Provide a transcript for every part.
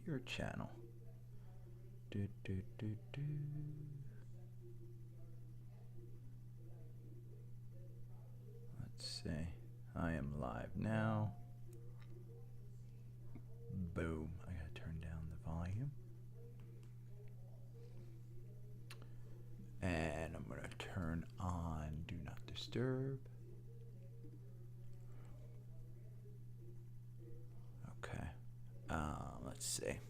your channel. Do, do, do, do. Let's see. I am live now. Boom. I gotta turn down the volume. And I'm gonna turn on Do Not Disturb. Okay. Let's see.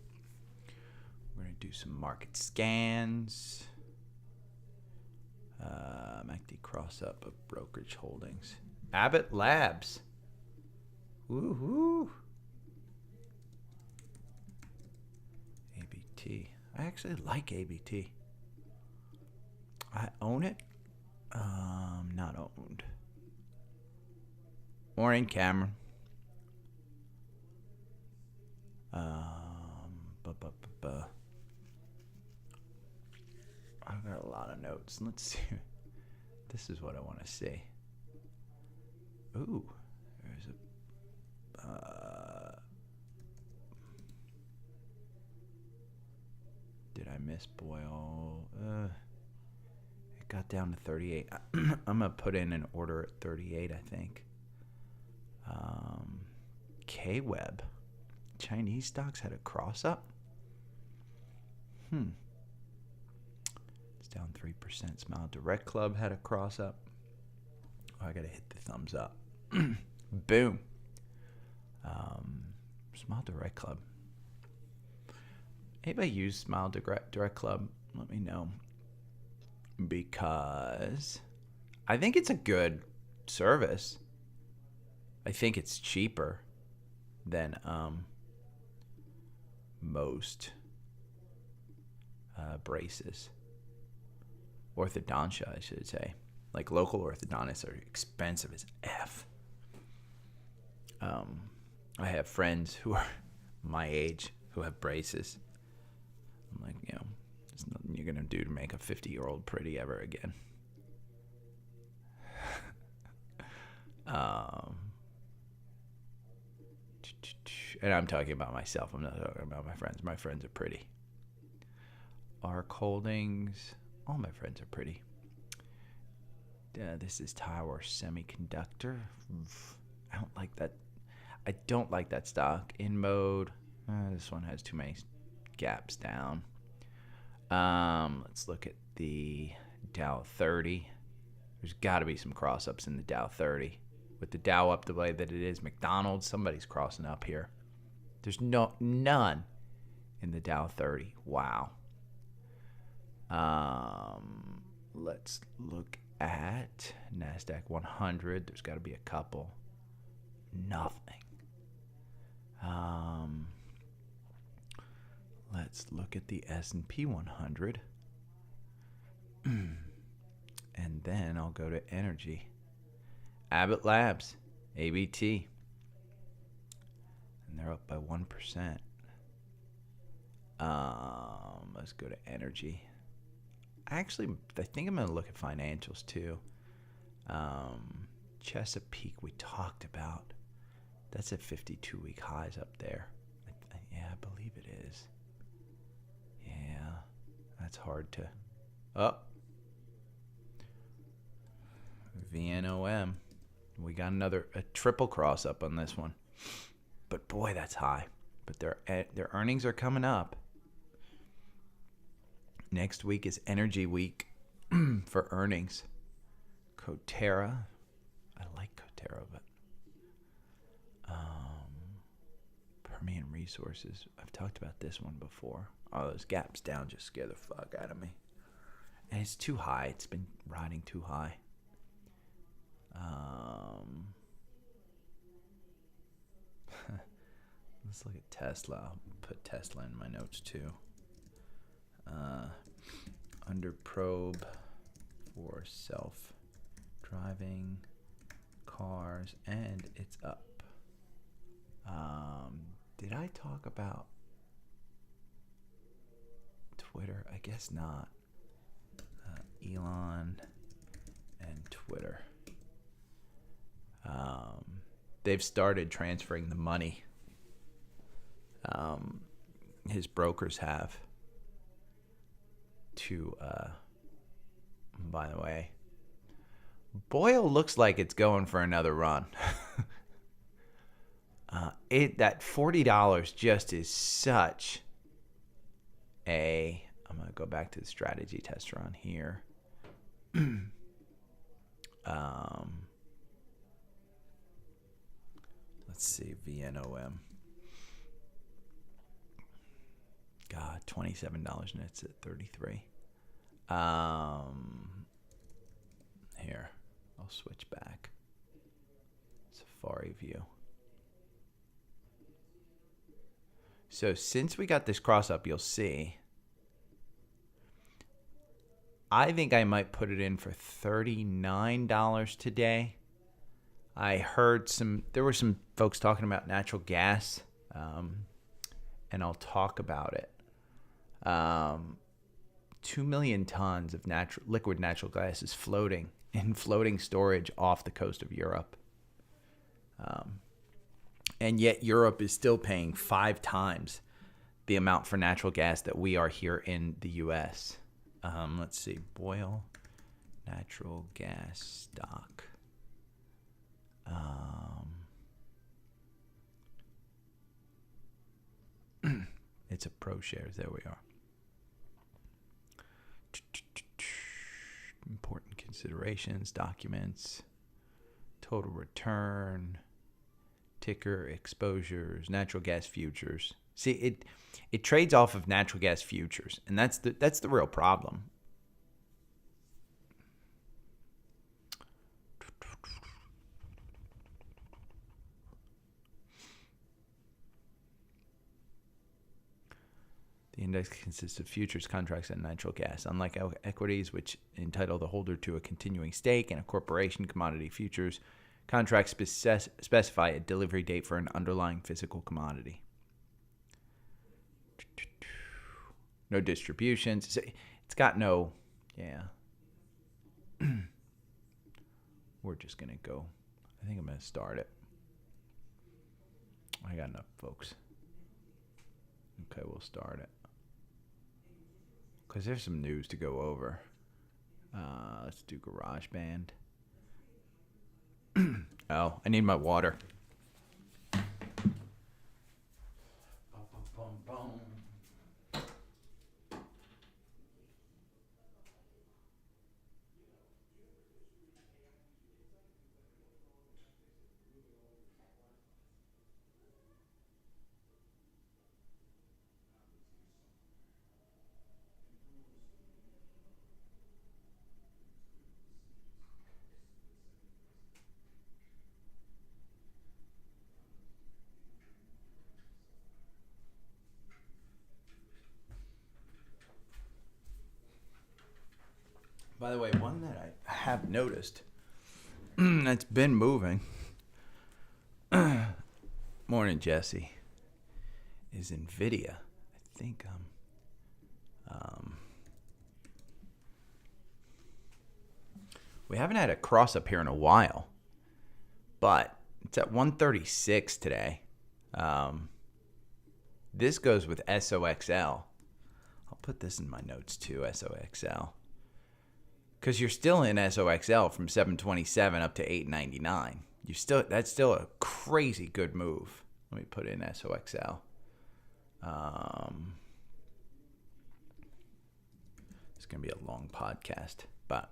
We're gonna do some market scans. MACD cross up of brokerage holdings. Abbott Labs. Woohoo. ABT. I actually like ABT. I own it. Not owned. Maureen Cameron. I've got a lot of notes. Let's see. This is what I want to see. Ooh, there's a. Did I miss Boyle? It got down to 38. I'm gonna put in an order at 38. I think. K-Web. Chinese stocks had a cross up. It's down 3%. Smile Direct Club had a cross up. Oh, I gotta hit the thumbs up. Boom. Smile Direct Club. Anybody use Smile Direct Club? Let me know. Because I think it's a good service. I think it's cheaper than most braces. Orthodontia, I should say. Like local orthodontists are expensive as F. I have friends who are my age who have braces. I'm like, there's nothing you're going to do to make a 50-year-old pretty ever again. And I'm talking about myself. I'm not talking about my friends. My friends are pretty. ARC Holdings. All my friends are pretty. This is Tower Semiconductor. I don't like that. I don't like that stock. In mode. This one has too many gaps down. Let's look at the Dow 30. There's got to be some cross-ups in the Dow 30. With the Dow up the way that it is, McDonald's, somebody's crossing up here. There's none in the Dow 30. Wow. Let's look at NASDAQ 100. There's got to be a couple. Nothing. Let's look at the S&P 100. And then I'll go to energy. Abbott Labs, ABT. And they're up by 1%. Let's go to energy. I think I'm going to look at financials too. Chesapeake we talked about. That's at 52-week highs up there. I believe it is. Yeah, that's hard to... VNOM. We got a triple cross up on this one. But boy, that's high. But their earnings are coming up. Next week is Energy Week for earnings. Coterra. I like Coterra, but Permian Resources. I've talked about this one before. Oh, those gaps down just scare the fuck out of me. And it's too high. It's been riding too high. Let's look at Tesla. I'll put Tesla in my notes too. Under probe for self-driving cars, and it's up. Did I talk about Twitter? I guess not. Elon and Twitter. They've started transferring the money his brokers have to, by the way, Boyle looks like it's going for another run. That $40 just is such a. I'm gonna go back to the strategy tester on here. Let's see, VNOM. God, $27 and it's at 33. Here, I'll switch back. Safari view. So since we got this cross up, you'll see. I think I might put it in for $39 today. I heard there were some folks talking about natural gas, and I'll talk about it. 2 million tons of liquid natural gas is floating in floating storage off the coast of Europe. And yet Europe is still paying 5 times the amount for natural gas that we are here in the U.S. Let's see, Boyle natural gas stock. It's a ProShares. There we are. Important considerations, documents, total return, ticker exposures, natural gas futures. See, it trades off of natural gas futures, and that's the real problem. The index consists of futures contracts and natural gas. Unlike equities, which entitle the holder to a continuing stake in a corporation, commodity futures contracts specify a delivery date for an underlying physical commodity. No distributions. It's got no, yeah. We're just going to go. I think I'm going to start it. I got enough, folks. Okay, we'll start it. Because there's some news to go over. Let's do GarageBand. Oh, I need my water. By the way, one that I have noticed that's been moving, morning Jesse, is NVIDIA. I think we haven't had a cross up here in a while, but it's at 136 today. This goes with SOXL. I'll put this in my notes too, SOXL. Because you're still in SOXL from 727 up to 899. That's still a crazy good move. Let me put in SOXL. It's going to be a long podcast, but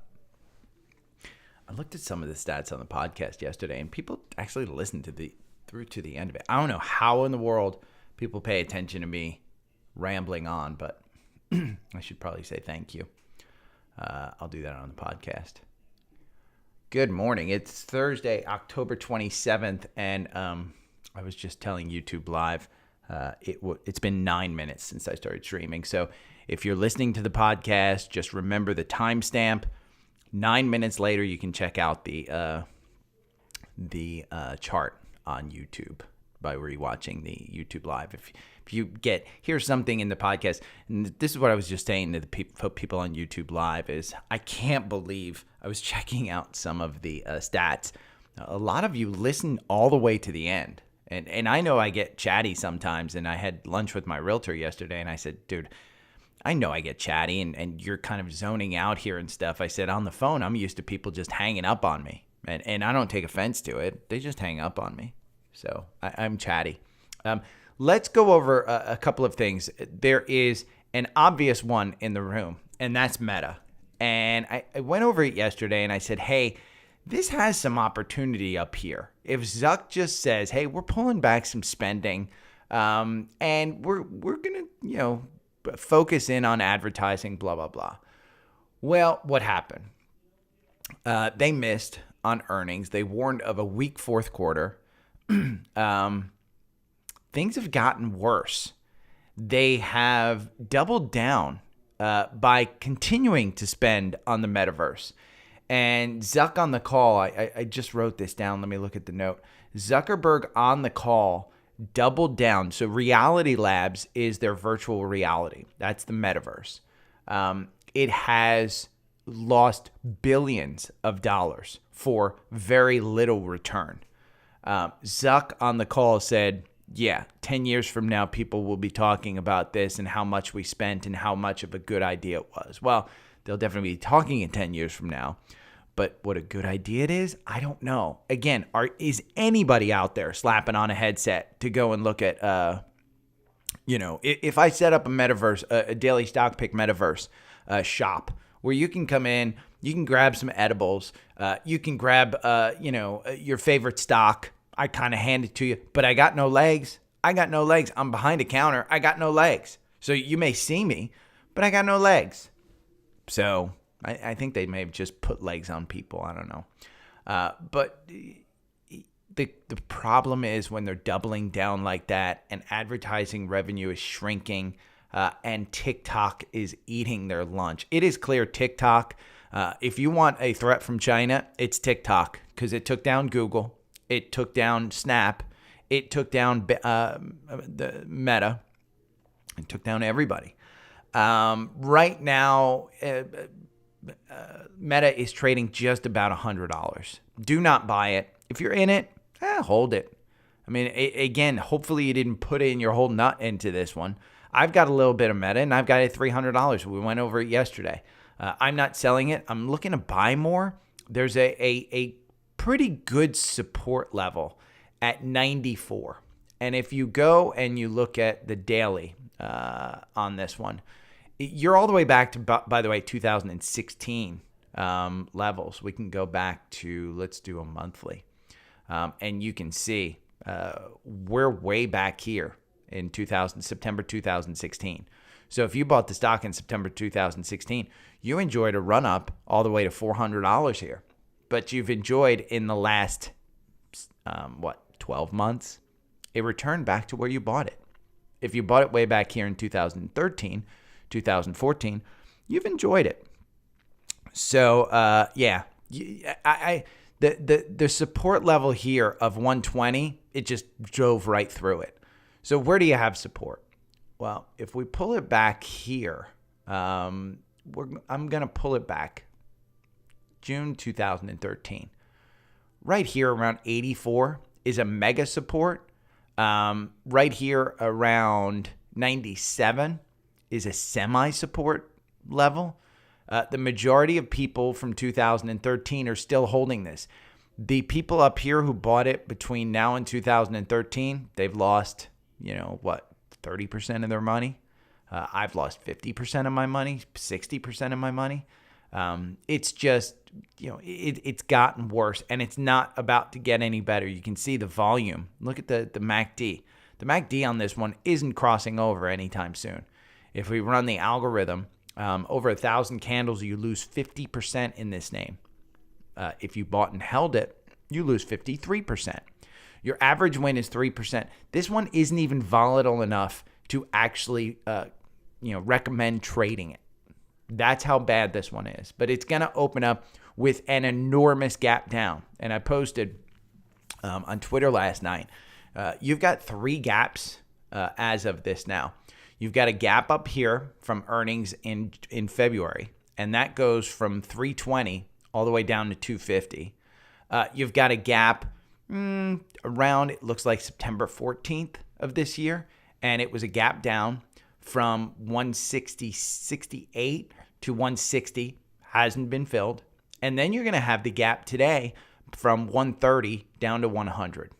I looked at some of the stats on the podcast yesterday, and people actually listened through to the end of it. I don't know how in the world people pay attention to me rambling on, but I should probably say thank you. I'll do that on the podcast. Good morning. It's Thursday, October 27th, and I was just telling YouTube Live it's been 9 minutes since I started streaming. So if you're listening to the podcast, just remember the timestamp. 9 minutes later, you can check out the chart on YouTube by rewatching the YouTube Live. If you hear something in the podcast, and this is what I was just saying to the people on YouTube Live, is I can't believe I was checking out some of the stats. A lot of you listen all the way to the end, And I know I get chatty sometimes, and I had lunch with my realtor yesterday, and I said, dude, I know I get chatty, and you're kind of zoning out here and stuff. I said, on the phone, I'm used to people just hanging up on me, and I don't take offense to it. They just hang up on me. So I'm chatty. Let's go over a couple of things. There is an obvious one in the room, and that's Meta. And I went over it yesterday, and I said, hey, this has some opportunity up here. If Zuck just says, hey, we're pulling back some spending, and we're going to, focus in on advertising, blah, blah, blah. Well, what happened? They missed on earnings. They warned of a weak fourth quarter. Things have gotten worse. They have doubled down by continuing to spend on the metaverse. And Zuck on the call, I just wrote this down. Let me look at the note. Zuckerberg on the call doubled down. So Reality Labs is their virtual reality. That's the metaverse. It has lost billions of dollars for very little return. Zuck on the call said, yeah, 10 years from now, people will be talking about this and how much we spent and how much of a good idea it was. Well, they'll definitely be talking in 10 years from now. But what a good idea it is, I don't know. Again, is anybody out there slapping on a headset to go and look at, if I set up a metaverse, a daily stock pick metaverse shop where you can come in, you can grab some edibles, you can grab, your favorite stock. I kind of hand it to you, but I got no legs. I'm behind a counter. I got no legs. So you may see me, but I got no legs. So I think they may have just put legs on people. I don't know. But the problem is when they're doubling down like that and advertising revenue is shrinking and TikTok is eating their lunch. It is clear TikTok, if you want a threat from China, it's TikTok because it took down Google. It took down Snap. It took down the Meta. It took down everybody. Right now, Meta is trading just about $100. Do not buy it. If you're in it, hold it. I mean, again, hopefully you didn't put in your whole nut into this one. I've got a little bit of Meta, and I've got it $300. We went over it yesterday. I'm not selling it. I'm looking to buy more. There's a pretty good support level at 94. And if you go and you look at the daily on this one, you're all the way back to, by the way, 2016 levels. We can go back to, let's do a monthly. And you can see we're way back here in September 2016. So if you bought the stock in September 2016, you enjoyed a run up all the way to $400 here. But you've enjoyed in the last, 12 months, a return back to where you bought it. If you bought it way back here in 2013, 2014, you've enjoyed it. So, the support level here of 120, it just drove right through it. So where do you have support? Well, if we pull it back here, I'm going to pull it back June 2013. Right here around 84 is a mega support. Right here around 97 is a semi-support level. The majority of people from 2013 are still holding this. The people up here who bought it between now and 2013, they've lost, 30% of their money. I've lost 50% of my money, 60% of my money. It's just, it's gotten worse, and it's not about to get any better. You can see the volume. Look at the MACD. The MACD on this one isn't crossing over anytime soon. If we run the algorithm, over 1,000 candles, you lose 50% in this name. If you bought and held it, you lose 53%. Your average win is 3%. This one isn't even volatile enough to actually, recommend trading it. That's how bad this one is. But it's going to open up with an enormous gap down. And I posted on Twitter last night, you've got 3 gaps as of this now. You've got a gap up here from earnings in February, and that goes from 320 all the way down to 250. You've got a gap around, it looks like September 14th of this year. And it was a gap down from 160.68 to 160, hasn't been filled. And then you're going to have the gap today from 130 down to 100.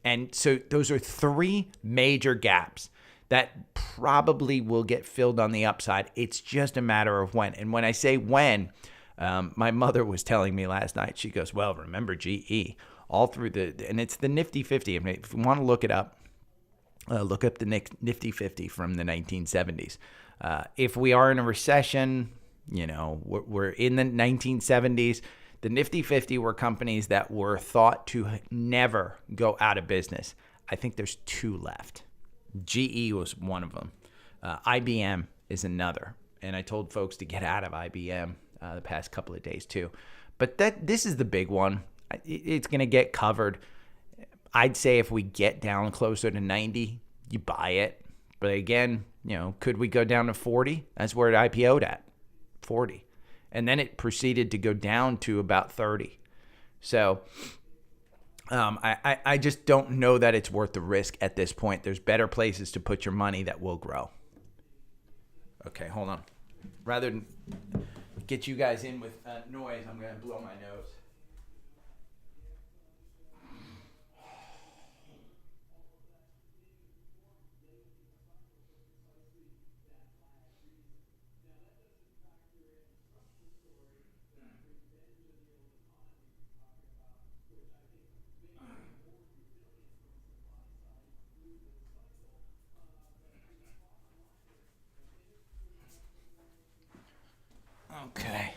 And so those are three major gaps that probably will get filled on the upside. It's just a matter of when. And when I say when, my mother was telling me last night, she goes, well, remember GE all through and it's the Nifty 50. I mean, if you want to look it up, look up the Nifty 50 from the 1970s. If we are in a recession, we're in the 1970s. The Nifty 50 were companies that were thought to never go out of business. I think there's two left. GE was one of them. IBM is another. And I told folks to get out of IBM the past couple of days too. But this is the big one. It's going to get covered. I'd say if we get down closer to 90, you buy it. But again, could we go down to 40? That's where it IPO'd at, 40. And then it proceeded to go down to about 30. So I just don't know that it's worth the risk at this point. There's better places to put your money that will grow. Okay, hold on. Rather than get you guys in with noise, I'm going to blow my nose. Okay.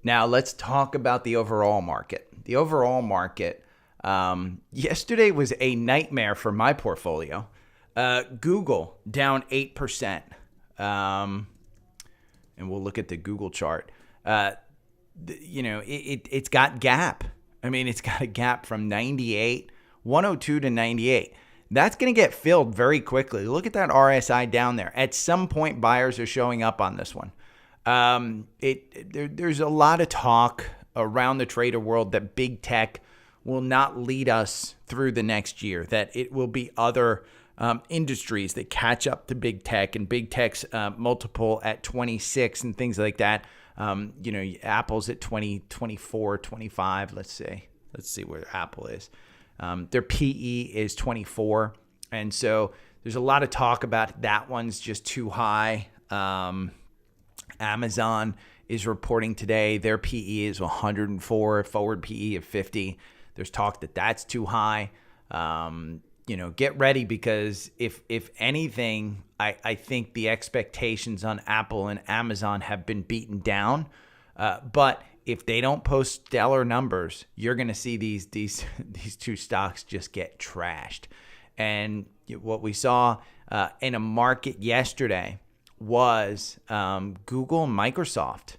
Now let's talk about the overall market. The overall market, yesterday was a nightmare for my portfolio. Google down 8%. And we'll look at the Google chart. It's got gap. I mean, it's got a gap from 102 to 98. That's going to get filled very quickly. Look at that RSI down there. At some point, buyers are showing up on this one. There's a lot of talk around the trader world that big tech will not lead us through the next year, that it will be other industries that catch up to big tech, and big tech's multiple at 26 and things like that. Apple's at 20, 24, 25. Let's see where Apple is. Their PE is 24. And so there's a lot of talk about that one's just too high. Amazon is reporting today. Their PE is 104, forward PE of 50. There's talk that that's too high. Get ready, because if anything, I think the expectations on Apple and Amazon have been beaten down. But if they don't post stellar numbers, you're going to see these two stocks just get trashed. And what we saw in a market yesterday was Google and Microsoft.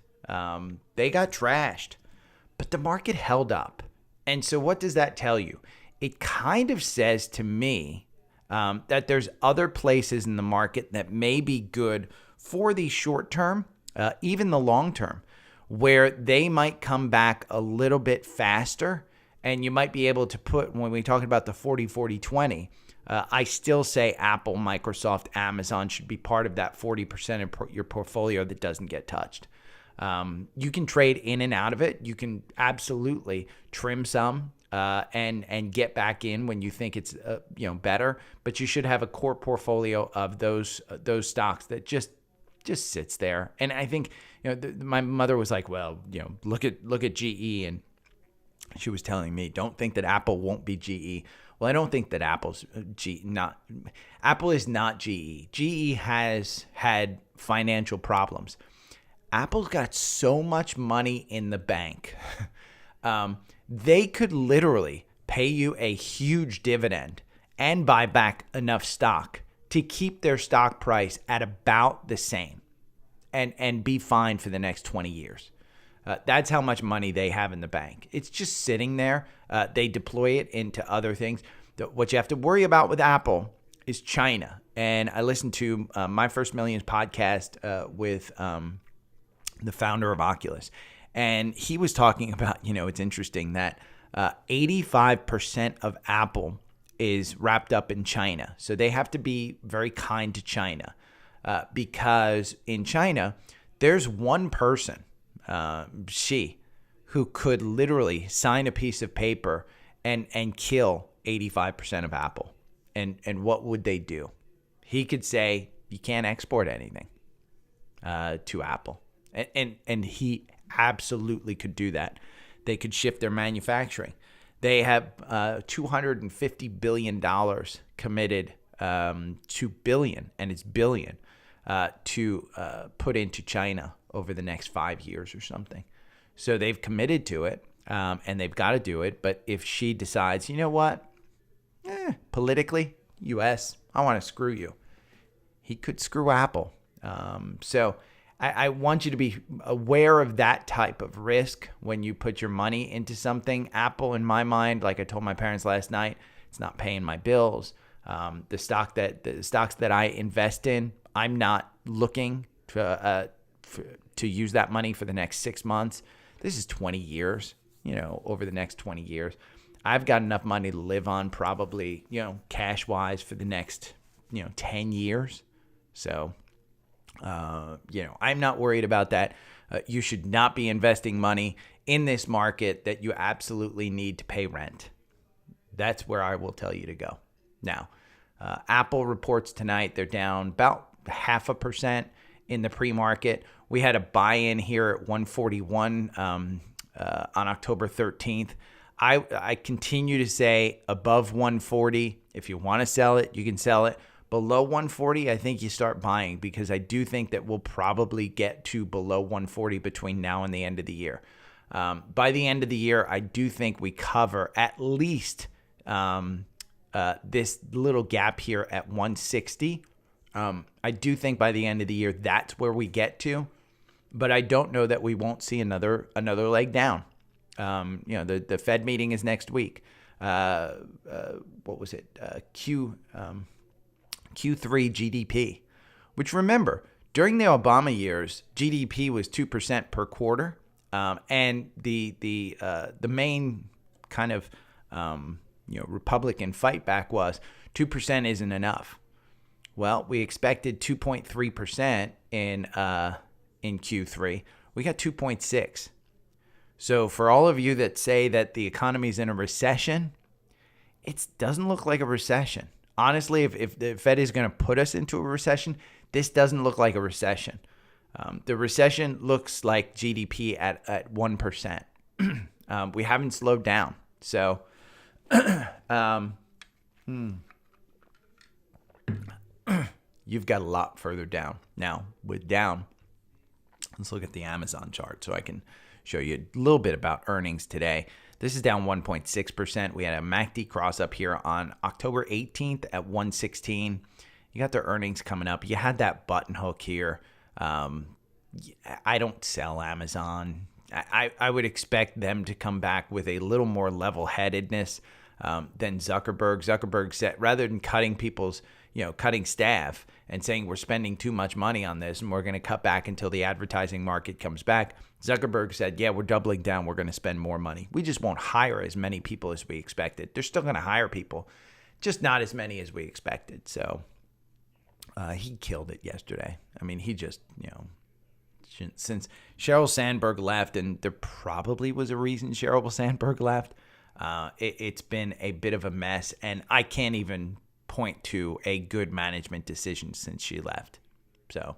They got trashed, but the market held up. And so what does that tell you? It kind of says to me that there's other places in the market that may be good for the short term, even the long term, where they might come back a little bit faster, and you might be able to put, when we talk about the 40-40-20, I still say Apple, Microsoft, Amazon should be part of that 40% of your portfolio that doesn't get touched. You can trade in and out of it. You can absolutely trim some and get back in when you think it's better, but you should have a core portfolio of those stocks that just sits there. And I think my mother was like, well, look at GE, and she was telling me, don't think that Apple won't be GE. Well, I don't think that Apple is not GE. GE has had financial problems. Apple's got so much money in the bank. They could literally pay you a huge dividend and buy back enough stock to keep their stock price at about the same and be fine for the next 20 years. That's how much money they have in the bank. It's just sitting there. They deploy it into other things. What you have to worry about with Apple is China. And I listened to My First Millions podcast with the founder of Oculus. And he was talking about, it's interesting that 85% of Apple is wrapped up in China. So they have to be very kind to China because in China, there's one person, Xi, who could literally sign a piece of paper and kill 85% of Apple. And what would they do? He could say, you can't export anything to Apple. And he absolutely could do that. They could shift their manufacturing. They have $250 billion committed to billion, and it's billion, to put into China over the next 5 years or something. So they've committed to it, and they've got to do it. But if she decides, you know what, politically, U.S., I want to screw you, he could screw Apple. So I want you to be aware of that type of risk when you put your money into something. Apple, in my mind, like I told my parents last night, it's not paying my bills. The stocks that I invest in, I'm not looking to use that money for the next 6 months. This is 20 years, over the next 20 years. I've got enough money to live on probably, cash-wise for the next, 10 years. So, I'm not worried about that. You should not be investing money in this market that you absolutely need to pay rent. That's where I will tell you to go. Now, Apple reports tonight. They're down about 0.5% in the pre-market. We had a buy-in here at 141 on October 13th. I continue to say above 140. If you want to sell it, you can sell it. Below 140, I think you start buying because I do think that we'll probably get to below 140 between now and the end of the year. By the end of the year, I do think we cover at least this little gap here at 160. I do think by the end of the year, that's where we get to. But I don't know that we won't see another leg down. The Fed meeting is next week. What was it? Q3 GDP, which remember, during the Obama years, GDP was 2% per quarter. And the main kind of, Republican fight back was 2% isn't enough. Well, we expected 2.3% in Q3. We got 2.6. So for all of you that say that the economy's in a recession, it doesn't look like a recession. Honestly, if the Fed is going to put us into a recession, this doesn't look like a recession. The recession looks like GDP at 1%. We haven't slowed down. So you've got a lot further down. Now, with down, let's look at the Amazon chart so I can show you a little bit about earnings today. This is down 1.6%. We had a MACD cross up here on October 18th at 116. You got their earnings coming up. You had that button hook here. I don't sell Amazon. I would expect them to come back with a little more level-headedness than Zuckerberg. Zuckerberg said, rather than cutting cutting staff and saying we're spending too much money on this and we're going to cut back until the advertising market comes back, Zuckerberg said, yeah, we're doubling down. We're going to spend more money. We just won't hire as many people as we expected. They're still going to hire people, just not as many as we expected. So he killed it yesterday. I mean, he just, since Sheryl Sandberg left, and there probably was a reason Sheryl Sandberg left, it's been a bit of a mess. And I can't even point to a good management decision since she left. So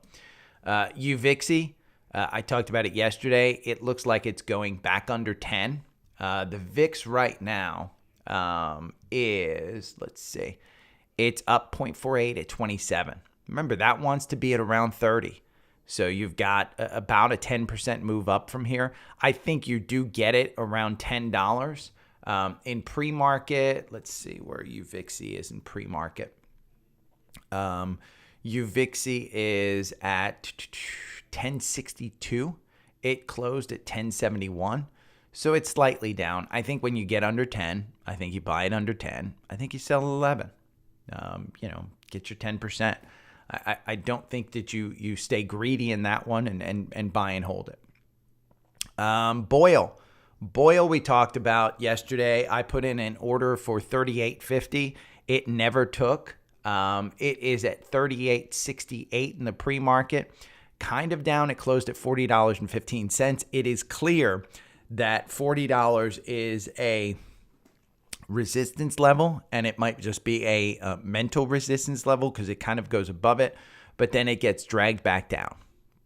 UVixy, I talked about it yesterday. It looks like it's going back under 10. The VIX right now is, let's see, it's up 0.48 at 27. Remember, that wants to be at around 30. So you've got about a 10% move up from here. I think you do get it around $10. In pre-market, let's see where UVixy is in pre-market. UVixy is at 1062. It closed at 1071. So it's slightly down. I think when you get under 10, I think you buy it under 10. I think you sell 11. Get your 10%. I don't think that you stay greedy in that one and buy and hold it. Boyle we talked about yesterday. I put in an order for $38.50. It never took. It is at $38.68 in the pre-market. Kind of down. It closed at $40.15. It is clear that $40 is a resistance level, and it might just be a mental resistance level because it kind of goes above it, but then it gets dragged back down.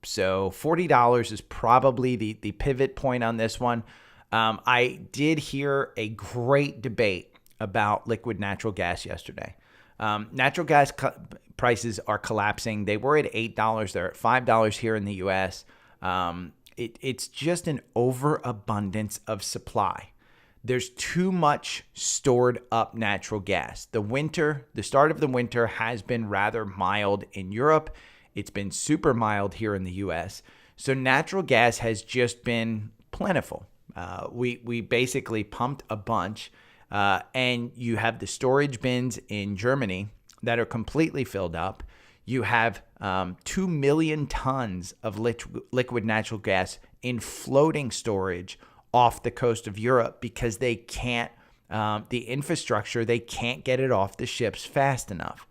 So $40 is probably the pivot point on this one. I did hear a great debate about liquid natural gas yesterday. Natural gas prices are collapsing. They were at $8. They're at $5 here in the U.S. It's just an overabundance of supply. There's too much stored up natural gas. The start of the winter has been rather mild in Europe. It's been super mild here in the U.S. So natural gas has just been plentiful. We basically pumped a bunch, and you have the storage bins in Germany that are completely filled up. You have 2 million tons of liquid natural gas in floating storage off the coast of Europe because they can't, the infrastructure, they can't get it off the ships fast enough.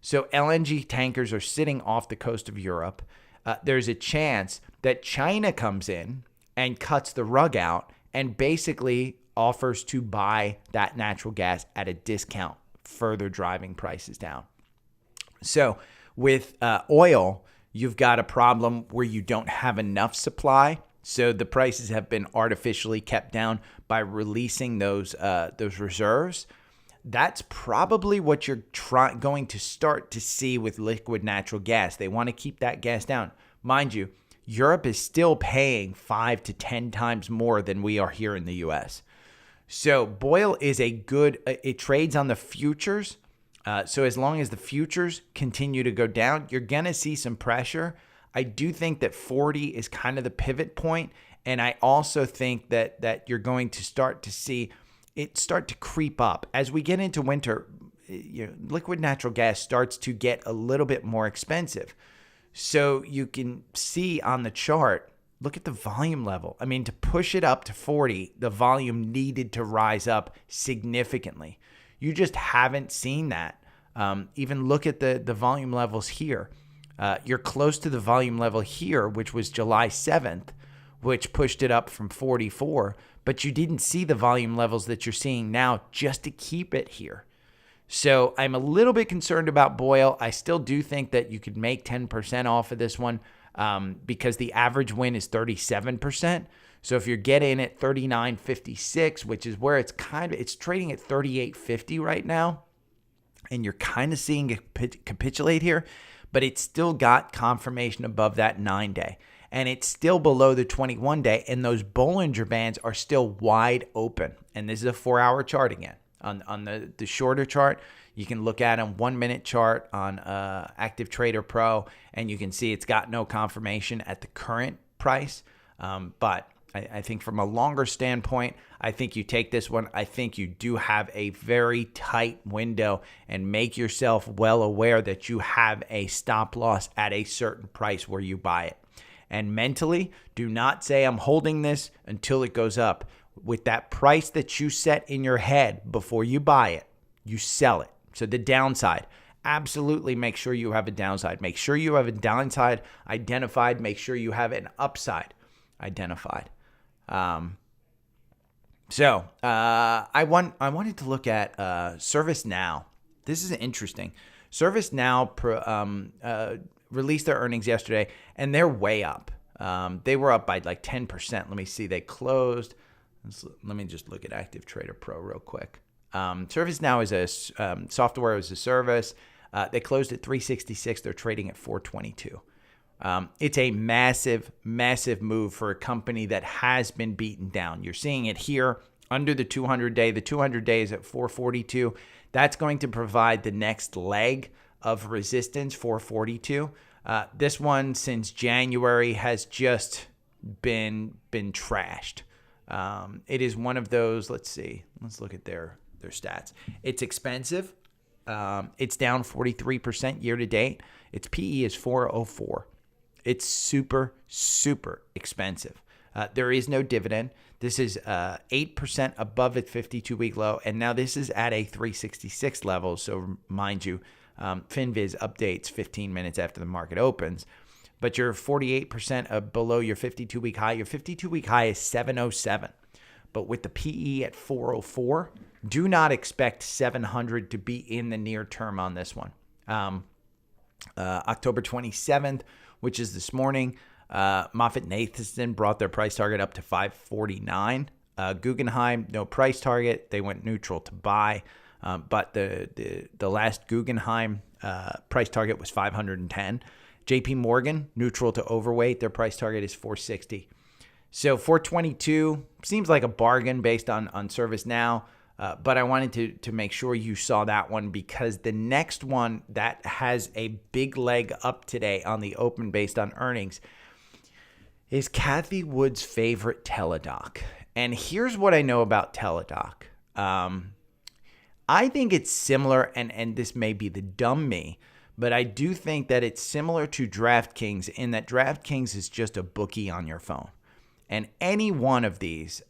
So LNG tankers are sitting off the coast of Europe. There's a chance that China comes in and cuts the rug out and basically offers to buy that natural gas at a discount, further driving prices down. So with oil, you've got a problem where you don't have enough supply. So the prices have been artificially kept down by releasing those reserves. That's probably what you're going to start to see with liquid natural gas. They want to keep that gas down. Mind you, Europe is still paying 5 to 10 times more than we are here in the U.S. So Boyle is it trades on the futures. So as long as the futures continue to go down, you're going to see some pressure. I do think that 40 is kind of the pivot point. And I also think that you're going to start to see it start to creep up. As we get into winter, liquid natural gas starts to get a little bit more expensive. So you can see on the chart, look at the volume level. I mean, to push it up to 40, the volume needed to rise up significantly. You just haven't seen that. Even look at the volume levels here. You're close to the volume level here, which was July 7th, which pushed it up from 44. But you didn't see the volume levels that you're seeing now just to keep it here. So I'm a little bit concerned about Boyle. I still do think that you could make 10% off of this one because the average win is 37%. So if you're getting at 39.56, which is where it's trading at 38.50 right now, and you're kind of seeing it capitulate here, but it's still got confirmation above that 9-day. And it's still below the 21-day, and those Bollinger Bands are still wide open. And this is a 4-hour chart again. On the shorter chart, you can look at a 1-minute chart on Active Trader Pro, and you can see it's got no confirmation at the current price. But I think from a longer standpoint, I think you take this one. I think you do have a very tight window, and make yourself well aware that you have a stop loss at a certain price where you buy it. And mentally, do not say I'm holding this until it goes up. With that price that you set in your head before you buy it, you sell it. So the downside, absolutely make sure you have a downside. Make sure you have a downside identified. Make sure you have an upside identified. I wanted to look at ServiceNow. This is interesting. ServiceNow released their earnings yesterday, and they're way up. They were up by like 10%. Let me see. They closed. Let me just look at Active Trader Pro real quick. ServiceNow is a software as a service. They closed at 366. They're trading at 422. It's a massive, massive move for a company that has been beaten down. You're seeing it here under the 200-day. The 200-day is at 442. That's going to provide the next leg of resistance, 442. This one since January has just been trashed. It is one of those. Let's see. Let's look at their stats. It's expensive. It's down 43% year to date. Its PE is 404. It's super, super expensive. There is no dividend. This is 8% above its 52-week low, and now this is at a 366 level. So mind you, FinViz updates 15 minutes after the market opens, but you're 48% below your 52-week high. Your 52-week high is 707, but with the PE at 404, do not expect 700 to be in the near term on this one. October 27th, which is this morning, MoffettNathanson brought their price target up to 549. Guggenheim, no price target. They went neutral to buy. But the last Guggenheim price target was 510. JP Morgan, neutral to overweight. Their price target is 460. So 422 seems like a bargain based on ServiceNow. But I wanted to make sure you saw that one because the next one that has a big leg up today on the open based on earnings is Cathie Wood's favorite, Teladoc. And here's what I know about Teladoc. I think it's similar, and this may be the dumb me, but I do think that it's similar to DraftKings in that DraftKings is just a bookie on your phone. And any one of these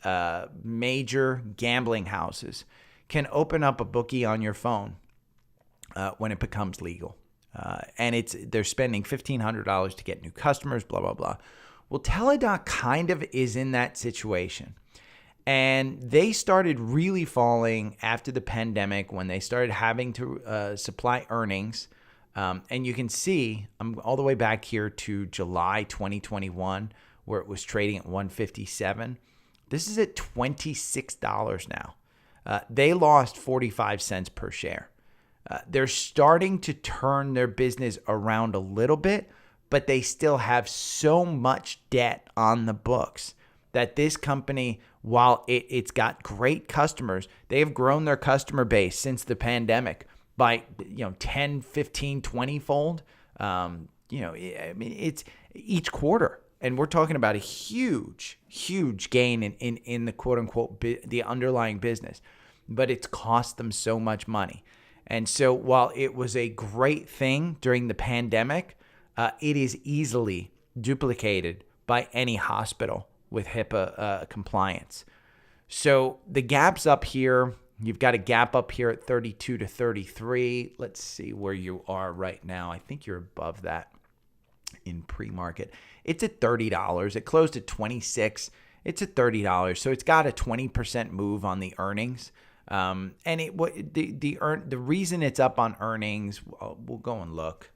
major gambling houses can open up a bookie on your phone when it becomes legal. And they're spending $1,500 to get new customers, blah, blah, blah. Well, Teladoc kind of is in that situation. And they started really falling after the pandemic when they started having to supply earnings. And you can see, I'm all the way back here to July 2021, where it was trading at $157. This is at $26 now. They lost 45 cents per share. They're starting to turn their business around a little bit, but they still have so much debt on the books that this company, while it's got great customers, they have grown their customer base since the pandemic by 10, 15, 20 fold. I mean, it's each quarter. And we're talking about a huge, huge gain in the quote unquote the underlying business, but it's cost them so much money. And so while it was a great thing during the pandemic, it is easily duplicated by any hospital with HIPAA compliance. So the gap's up here. You've got a gap up here at 32 to 33. Let's see where you are right now. I think you're above that in pre-market. It's at $30. It closed at $26. It's at $30. So it's got a 20% move on the earnings. And the reason it's up on earnings, we'll go and look.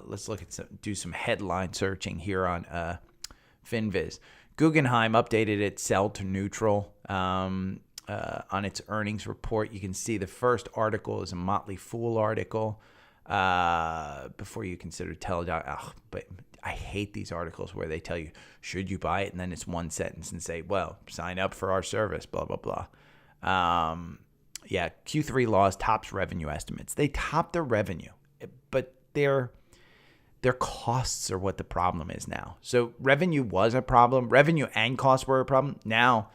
Let's look at do some headline searching here on FinViz. Guggenheim updated its sell to neutral on its earnings report. You can see the first article is a Motley Fool article before you consider Teladoc. But I hate these articles where they tell you, should you buy it? And then it's one sentence and say, well, sign up for our service, blah, blah, blah. Q3 loss tops revenue estimates. They top their revenue, but their costs are what the problem is now. So revenue was a problem. Revenue and costs were a problem. Now,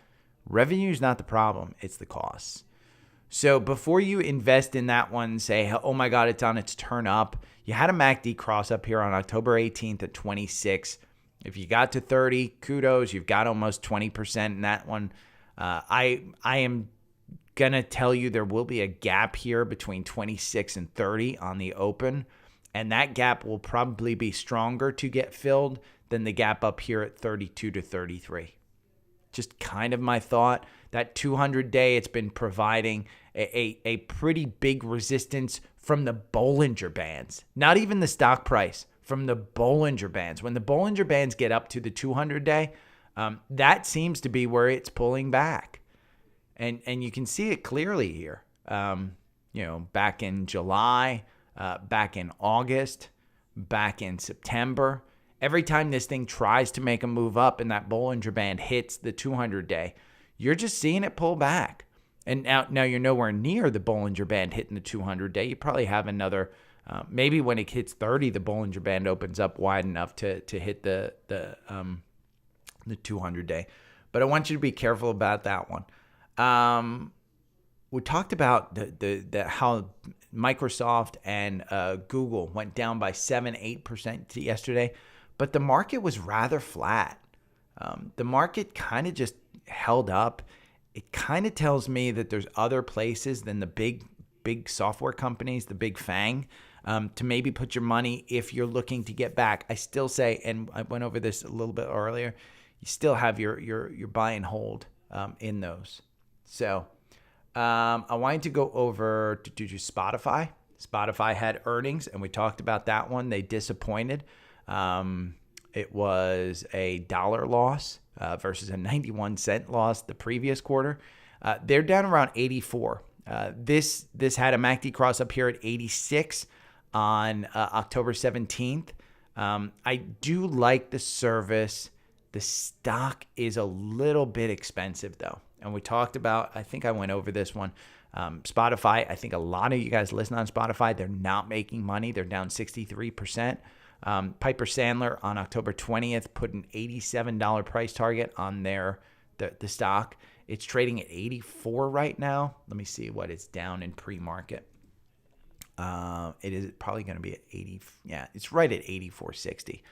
revenue is not the problem. It's the costs. So before you invest in that one, say, oh my God, it's on its turn up. You had a MACD cross up here on October 18th at 26. If you got to 30, kudos. You've got almost 20% in that one. I am going to tell you there will be a gap here between 26 and 30 on the open. And that gap will probably be stronger to get filled than the gap up here at 32 to 33. Just kind of my thought. That 200-day, it's been providing a pretty big resistance from the Bollinger Bands. Not even the stock price, from the Bollinger Bands. When the Bollinger Bands get up to the 200-day, that seems to be where it's pulling back. And you can see it clearly here. Back in July, back in August, back in September. Every time this thing tries to make a move up and that Bollinger Band hits the 200-day, you're just seeing it pull back. And now you're nowhere near the Bollinger Band hitting the 200-day. You probably have another, maybe when it hits 30, the Bollinger Band opens up wide enough to hit the 200-day. But I want you to be careful about that one. we talked about the how Microsoft and Google went down by 7-8% yesterday, but the market was rather flat. The market kind of just held up. It kind of tells me that there's other places than the big software companies, the big FANG, to maybe put your money if you're looking to get back. I still say, and I went over this a little bit earlier, you still have your buy and hold in those. So I wanted to go over to Spotify. Spotify had earnings, and we talked about that one. They disappointed. It was a $1 loss versus a 91-cent loss the previous quarter. They're down around 84. This had a MACD cross up here at 86 on October 17th. I do like the service. The stock is a little bit expensive, though. And we talked about, I think I went over this one, Spotify. I think a lot of you guys listen on Spotify. They're not making money. They're down 63%. Piper Sandler on October 20th put an $87 price target on the stock. It's trading at 84 right now. Let me see what it's down in pre-market. It is probably going to be at 80. Yeah, it's right at 84.60.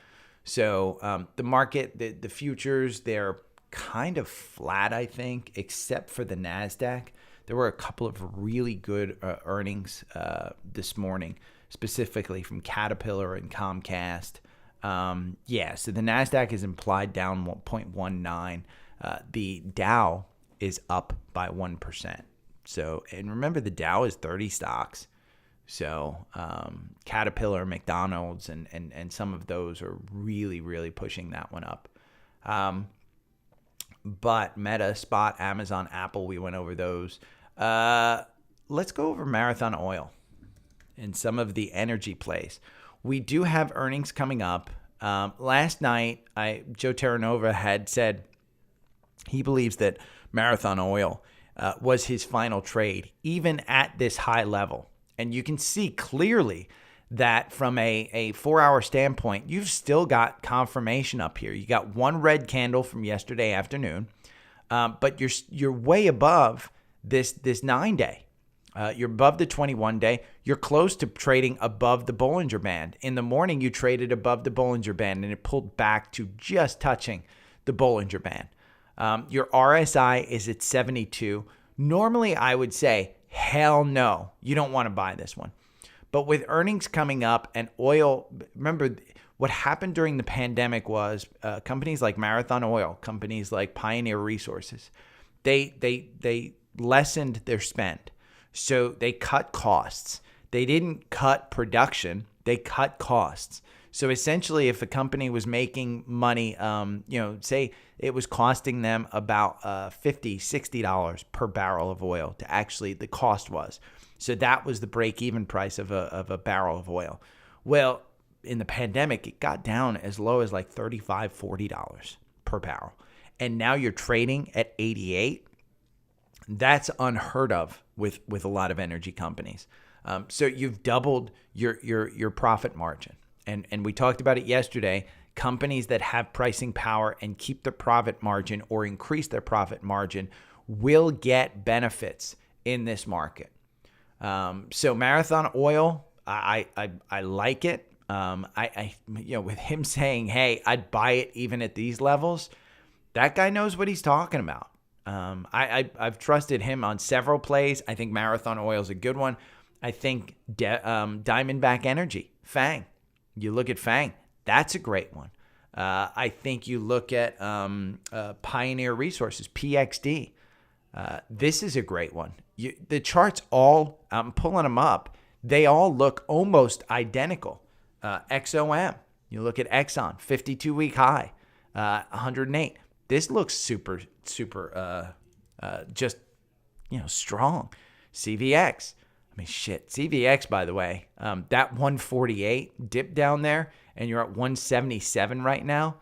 So the market, the futures, they're kind of flat, I think, except for the NASDAQ. There were a couple of really good earnings this morning, specifically from Caterpillar and Comcast. So the NASDAQ is implied down 1.19. The Dow is up by 1%. So, and remember, the Dow is 30 stocks. So Caterpillar, McDonald's, and some of those are really, really pushing that one up. But Meta, Spot, Amazon, Apple, we went over those. Let's go over Marathon Oil and some of the energy plays. We do have earnings coming up. Last night, Joe Terranova had said he believes that Marathon Oil was his final trade, even at this high level. And you can see clearly that from a 4-hour standpoint, you've still got confirmation up here. You got one red candle from yesterday afternoon, but you're way above this 9-day. You're above the 21-day. You're close to trading above the Bollinger Band. In the morning, you traded above the Bollinger Band, and it pulled back to just touching the Bollinger Band. Your RSI is at 72. Normally, I would say, hell no, you don't want to buy this one. But with earnings coming up and oil, remember what happened during the pandemic was companies like Marathon Oil, companies like Pioneer Resources, they lessened their spend. So they cut costs. They didn't cut production. They cut costs. So essentially, if a company was making money, say it was costing them about $50, $60 per barrel of oil to actually the cost was. So that was the break-even price of a barrel of oil. Well, in the pandemic, it got down as low as like $35, $40 per barrel. And now you're trading at 88. That's unheard of with a lot of energy companies. So you've doubled your profit margin. And we talked about it yesterday. Companies that have pricing power and keep their profit margin or increase their profit margin will get benefits in this market. So Marathon Oil, I like it. With him saying, hey, I'd buy it even at these levels, that guy knows what he's talking about. I've trusted him on several plays. I think Marathon Oil is a good one. I think Diamondback Energy, FANG. You look at FANG, that's a great one. I think you look at Pioneer Resources, PXD. This is a great one. The charts all, I'm pulling them up, they all look almost identical. XOM, you look at Exxon, 52-week high, 108. This looks super, strong. CVX. I mean, shit. CVX, by the way, that 148 dip down there, and you're at 177 right now.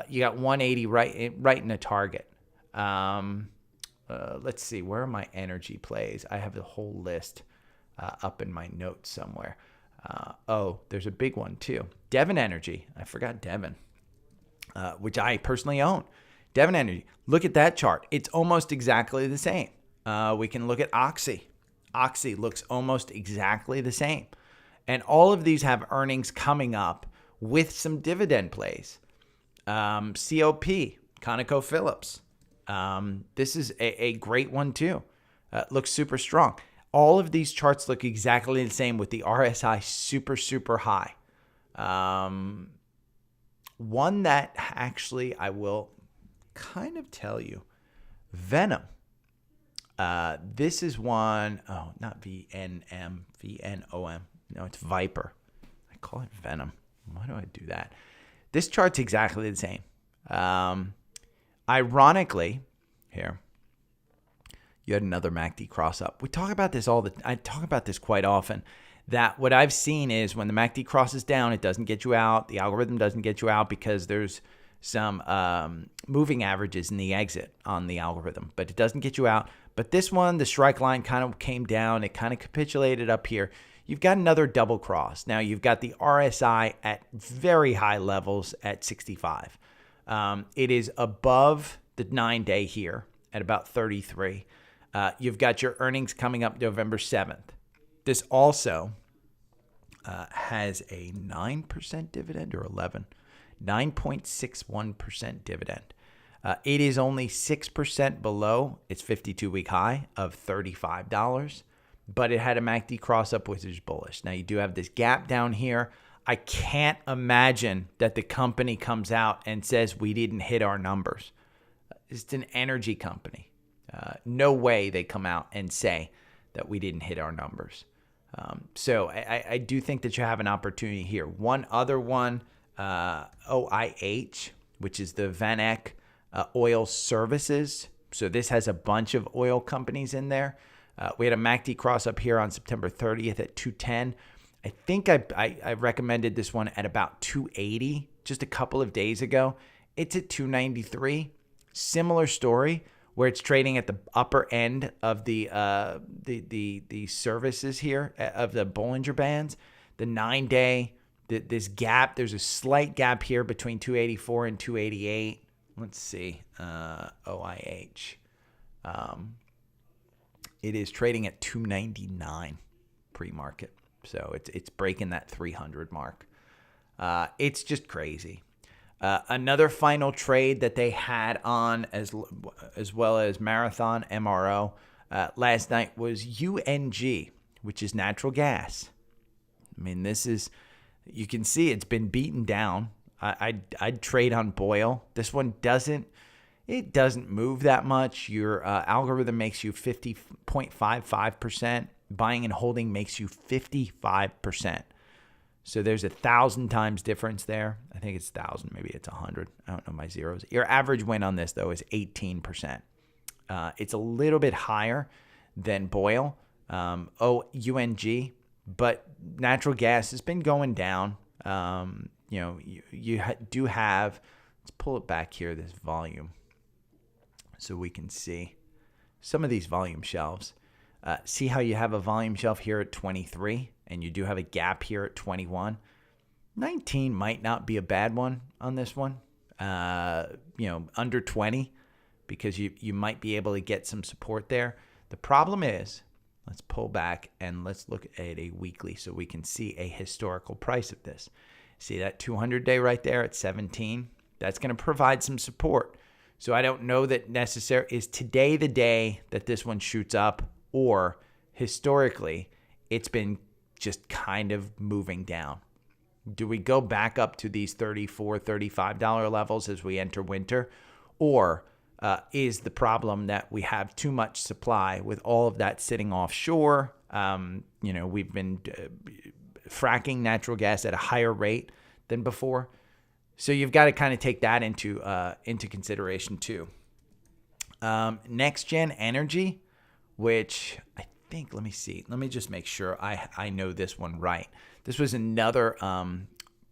You got 180 right in the target. Let's see. Where are my energy plays? I have the whole list up in my notes somewhere. There's a big one too. Devon Energy. I forgot Devon, which I personally own. Devon Energy. Look at that chart. It's almost exactly the same. We can look at Oxy. Oxy looks almost exactly the same. And all of these have earnings coming up with some dividend plays. COP, ConocoPhillips. This is a great one too. Looks super strong. All of these charts look exactly the same with the RSI super, super high. One that actually I will kind of tell you, Venom. This is one, not VNM, VNOM. No, it's Viper. I call it Venom. Why do I do that? This chart's exactly the same. Ironically, here, you had another MACD cross up. I talk about this quite often, that what I've seen is when the MACD crosses down, it doesn't get you out. The algorithm doesn't get you out because there's some moving averages in the exit on the algorithm, but it doesn't get you out. But this one, the strike line kind of came down. It kind of capitulated up here. You've got another double cross. Now you've got the RSI at very high levels at 65. It is above the 9-day here at about 33. You've got your earnings coming up November 7th. This also has a 9% dividend or 11, 9.61% dividend. It is only 6% below its 52-week high of $35, but it had a MACD cross up, which is bullish. Now you do have this gap down here. I can't imagine that the company comes out and says we didn't hit our numbers. It's an energy company. No way they come out and say that we didn't hit our numbers. So I do think that you have an opportunity here. One other one, OIH, which is the VanEck Oil Services. So this has a bunch of oil companies in there. We had a MACD cross up here on September 30th at 210. I think I recommended this one at about 280 just a couple of days ago. It's at 293. Similar story where it's trading at the upper end of the services here of the Bollinger Bands. The 9-day, this gap, there's a slight gap here between 284 and 288. Let's see, OIH. It is trading at 299 pre-market. So it's breaking that 300 mark. It's just crazy. Another final trade that they had on as well as Marathon MRO last night was UNG, which is natural gas. I mean, this is, you can see it's been beaten down. I'd trade on Boyle. This one doesn't move that much. Your algorithm makes you 50.55%. Buying and holding makes you 55%. So there's 1,000 times difference there. I think it's 1,000. Maybe it's 100. I don't know my zeros. Your average win on this, though, is 18%. It's a little bit higher than Boyle, UNG, but natural gas has been going down. You do have, let's pull it back here, this volume, so we can see some of these volume shelves. See how you have a volume shelf here at 23, and you do have a gap here at 21. 19 might not be a bad one on this one. Under 20, because you might be able to get some support there. The problem is, let's pull back and let's look at a weekly so we can see a historical price of this. See that 200-day right there at 17? That's going to provide some support. So I don't know that necessarily is today the day that this one shoots up, or historically it's been just kind of moving down. Do we go back up to these $34, $35 levels as we enter winter? Or is the problem that we have too much supply with all of that sitting offshore? We've been fracking natural gas at a higher rate than before. So you've got to kind of take that into consideration too. Next Gen Energy, which I think, let me see. Let me just make sure I know this one right. This was another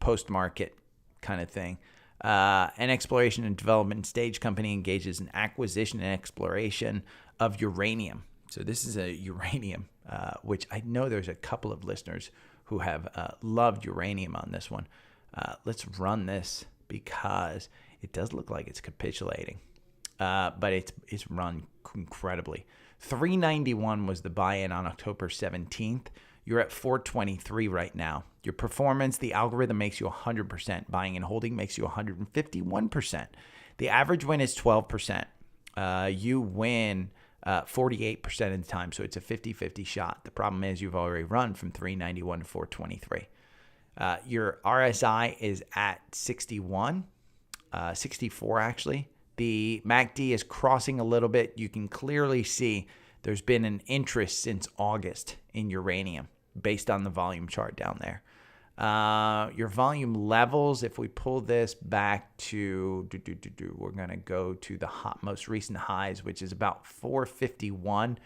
post-market kind of thing. An exploration and development stage company engages in acquisition and exploration of uranium. So this is a uranium, which I know there's a couple of listeners who have loved uranium on this one. Let's run this because it does look like it's capitulating, but it's run incredibly. $391 was the buy-in on October 17th. You're at $423 right now. Your performance, the algorithm makes you 100%. Buying and holding makes you 151%. The average win is 12%. You win 48% of the time, so it's a 50-50 shot. The problem is you've already run from 391 to 423. Your RSI is at 61, 64 actually. The MACD is crossing a little bit. You can clearly see there's been an interest since August in uranium based on the volume chart down there. Your volume levels, if we pull this back to, we're going to go to the most recent highs, which is about 451,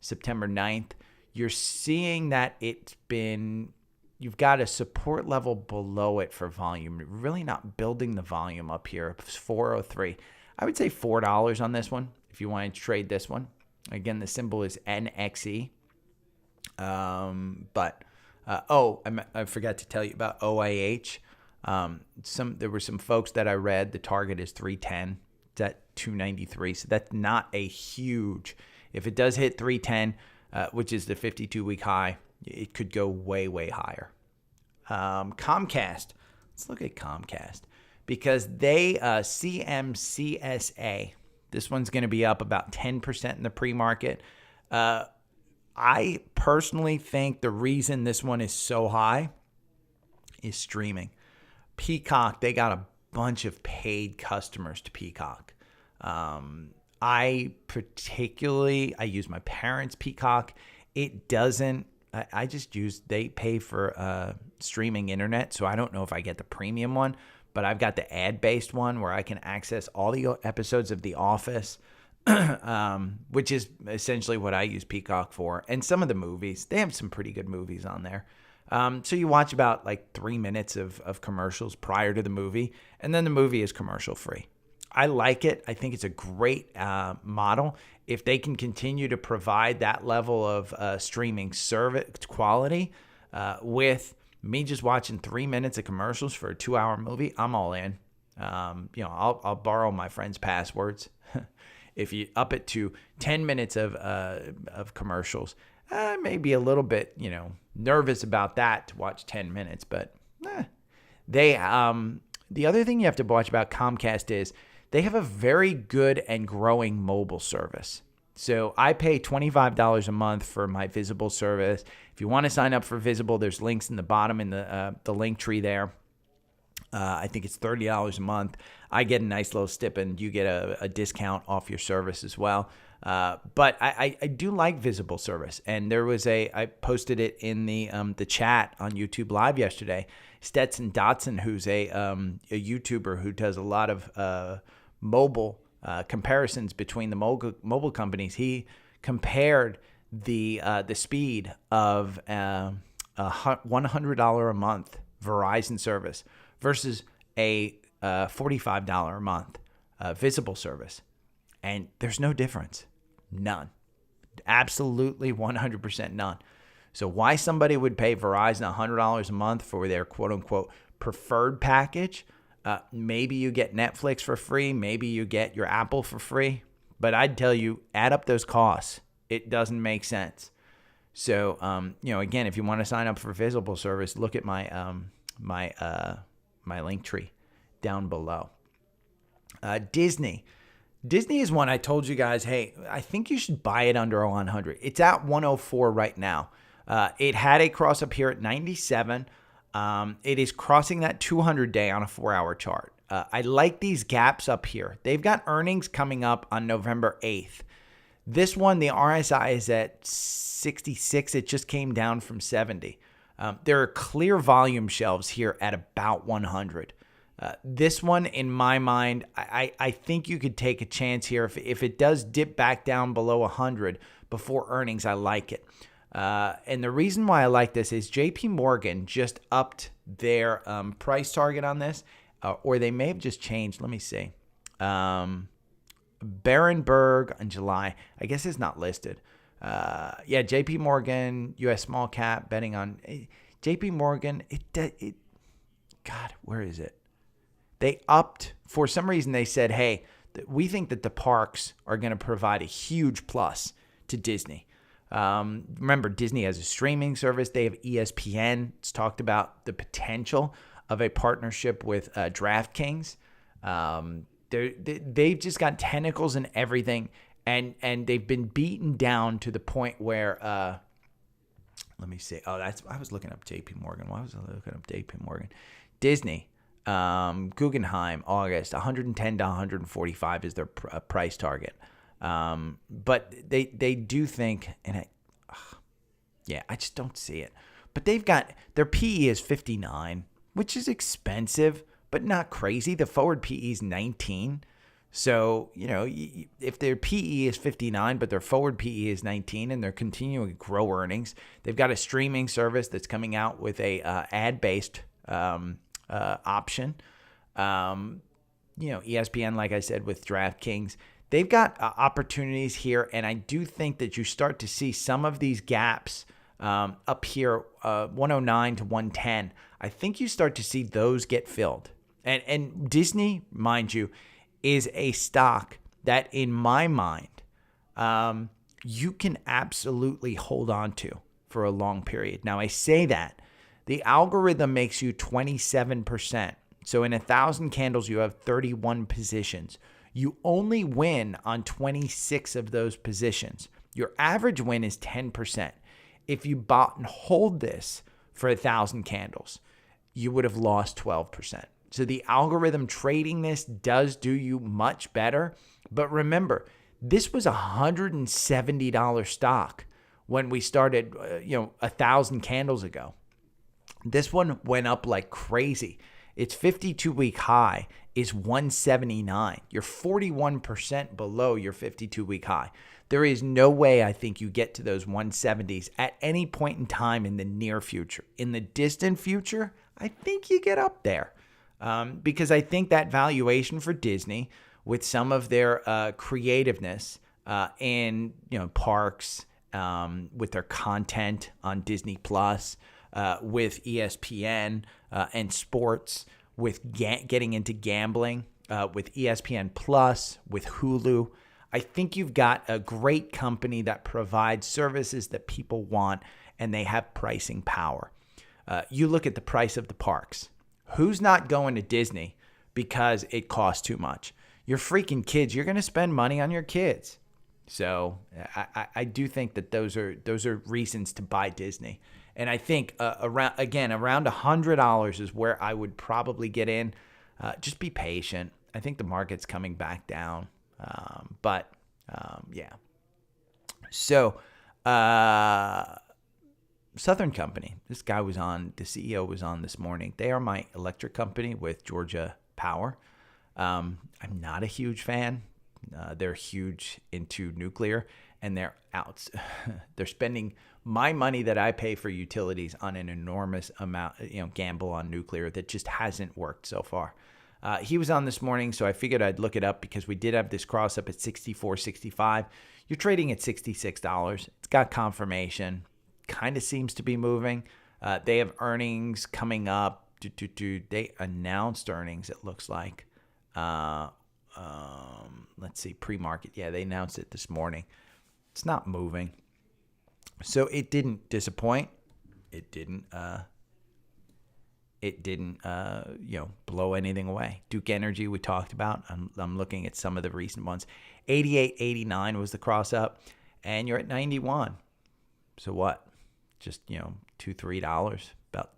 September 9th. You're seeing that you've got a support level below it for volume. You're really not building the volume up here. It's 403. I would say $4 on this one if you want to trade this one. Again, the symbol is NXE. I forgot to tell you about OIH. There were some folks that I read. The target is 310. It's at 293. So that's not a huge. If it does hit 310, which is the 52-week high, it could go way, way higher. Comcast. Let's look at Comcast because they CMCSA. This one's going to be up about 10% in the pre-market. I personally think the reason this one is so high is streaming. Peacock, they got a bunch of paid customers to Peacock. I use my parents' Peacock. It doesn't, they pay for streaming internet, so I don't know if I get the premium one, but I've got the ad-based one where I can access all the episodes of The Office, which is essentially what I use Peacock for. And some of the movies, they have some pretty good movies on there. So you watch about like 3 minutes of commercials prior to the movie, and then the movie is commercial free. I like it. I think it's a great model. If they can continue to provide that level of streaming service quality with me just watching 3 minutes of commercials for a 2-hour movie, I'm all in. I'll borrow my friend's passwords. If you up it to 10 minutes of commercials, I may be a little bit, nervous about that to watch 10 minutes. But the other thing you have to watch about Comcast is they have a very good and growing mobile service. So I pay $25 a month for my Visible service. If you want to sign up for Visible, there's links in the bottom in the link tree there. I think it's $30 a month. I get a nice little stipend. You get a discount off your service as well. But I do like Visible service. And there was I posted it in the chat on YouTube Live yesterday. Stetson Dotson, who's a YouTuber who does a lot of mobile comparisons between the mobile companies. He compared the speed of $100 a month Verizon service versus a $45 a month Visible service. And there's no difference. None. Absolutely 100% none. So why somebody would pay Verizon $100 a month for their quote-unquote preferred package? Maybe you get Netflix for free. Maybe you get your Apple for free. But I'd tell you, add up those costs. It doesn't make sense. So, again, if you want to sign up for Visible service, look at my my link tree down below. Disney. Disney is one I told you guys, hey, I think you should buy it under 100. It's at 104 right now. It had a cross up here at 97. It is crossing that 200-day on a 4-hour chart. I like these gaps up here. They've got earnings coming up on November 8th. This one, the RSI is at 66. It just came down from 70. There are clear volume shelves here at about 100. This one, in my mind, I think you could take a chance here. If it does dip back down below 100 before earnings, I like it. And the reason why I like this is JP Morgan just upped their price target on this, or they may have just changed. Let me see. Berenberg in July, I guess it's not listed. JP Morgan, U.S. small cap betting on JP Morgan. God, where is it? They upped, for some reason they said, hey, we think that the parks are going to provide a huge plus to Disney. Remember, Disney has a streaming service. They have ESPN. It's talked about the potential of a partnership with DraftKings. They've just got tentacles in everything, and they've been beaten down to the point where let me see. I was looking up JP Morgan. Why was I looking up JP Morgan? Disney, Guggenheim, August, 110 to 145 is their price target. But they do think, and I just don't see it. But they've got, their PE is 59, which is expensive, but not crazy. The forward PE is 19. So, if their PE is 59, but their forward PE is 19, and they're continuing to grow earnings, they've got a streaming service that's coming out with a ad-based option. ESPN, like I said, with DraftKings, they've got opportunities here, and I do think that you start to see some of these gaps up here, 109 to 110. I think you start to see those get filled. And Disney, mind you, is a stock that, in my mind, you can absolutely hold on to for a long period. Now, I say that. The algorithm makes you 27%. So in 1,000 candles, you have 31 positions. You only win on 26 of those positions. Your average win is 10%. If you bought and hold this for 1,000 candles, you would have lost 12%. So the algorithm trading this does do you much better. But remember, this was a $170 stock when we started, 1,000 candles ago. This one went up like crazy. Its 52-week high is 179. You're 41% below your 52-week high. There is no way I think you get to those 170s at any point in time in the near future. In the distant future, I think you get up there. Because I think that valuation for Disney, with some of their creativeness in parks, with their content on Disney Plus, with ESPN and sports, with getting into gambling, with ESPN Plus, with Hulu, I think you've got a great company that provides services that people want, and they have pricing power. You look at the price of the parks. Who's not going to Disney because it costs too much? Your freaking kids. You're going to spend money on your kids. So I do think that those are reasons to buy Disney. And I think around $100 is where I would probably get in. Just be patient. I think the market's coming back down. Yeah. So Southern Company. This guy was on, the CEO was on this morning. They are my electric company with Georgia Power. I'm not a huge fan. They're huge into nuclear, and they're out. They're spending my money that I pay for utilities on an enormous amount, gamble on nuclear that just hasn't worked so far. He was on this morning, so I figured I'd look it up because we did have this cross up at $64.65. You're trading at $66. It's got confirmation. Kind of seems to be moving. They have earnings coming up. They announced earnings, it looks like. Let's see, pre-market. Yeah, they announced it this morning. It's not moving. So it didn't disappoint. It didn't blow anything away. Duke Energy, we talked about. I'm looking at some of the recent ones. 88.89 was the cross up, and you're at 91. So what? Just, $2-3, about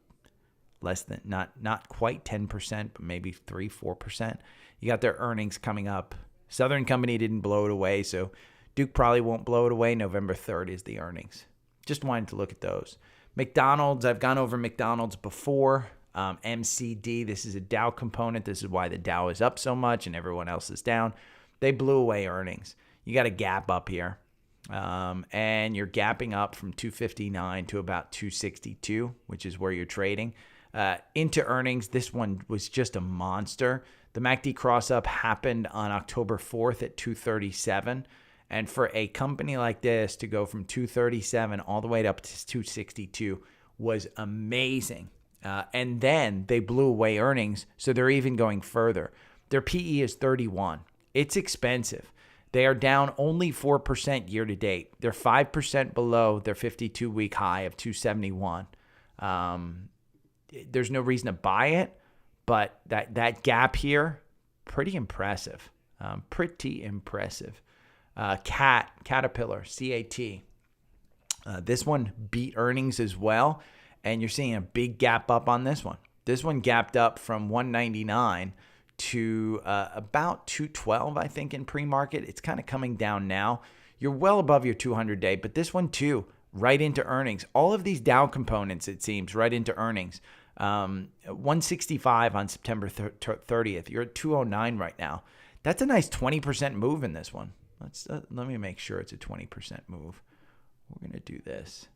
less than, not quite 10%, but maybe 3-4%. You got their earnings coming up. Southern Company didn't blow it away, so Duke probably won't blow it away. November 3rd is the earnings. Just wanted to look at those. McDonald's, I've gone over McDonald's before. MCD, this is a Dow component. This is why the Dow is up so much and everyone else is down. They blew away earnings. You got a gap up here. And you're gapping up from 259 to about 262, which is where you're trading. Into earnings, this one was just a monster. The MACD cross-up happened on October 4th at 237. And for a company like this to go from 237 all the way up to 262 was amazing. And then they blew away earnings, so they're even going further. Their PE is 31. It's expensive. They are down only 4% year to date. They're 5% below their 52-week high of 271. There's no reason to buy it, but that gap here, pretty impressive. Pretty impressive. Caterpillar, CAT. This one beat earnings as well, and you're seeing a big gap up on this one. This one gapped up from 199 to about 212, I think, in pre-market. It's kind of coming down now. You're well above your 200-day, but this one too, right into earnings. All of these Dow components, it seems, right into earnings. 165 on September 30th. You're at 209 right now. That's a nice 20% move in this one. Let me make sure it's a 20% move. We're going to do this.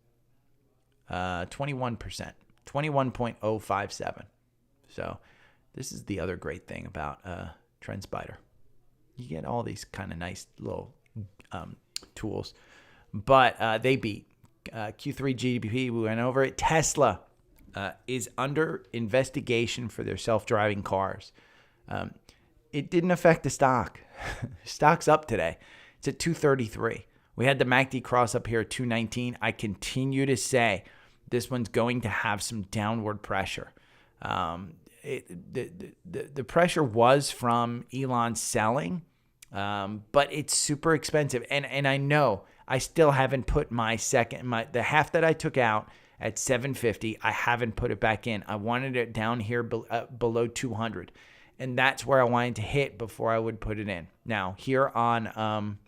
21%, 21.057. So this is the other great thing about TrendSpider. You get all these kind of nice little tools. But they beat. Q3 GDP, we went over it. Tesla is under investigation for their self-driving cars. It didn't affect the stock. Stock's up today. It's at 233. We had the MACD cross up here at 219. I continue to say this one's going to have some downward pressure. The pressure was from Elon selling, but it's super expensive. And I know I still haven't put the half that I took out at 750. I haven't put it back in. I wanted it down here below 200. And that's where I wanted to hit before I would put it in. Now, here on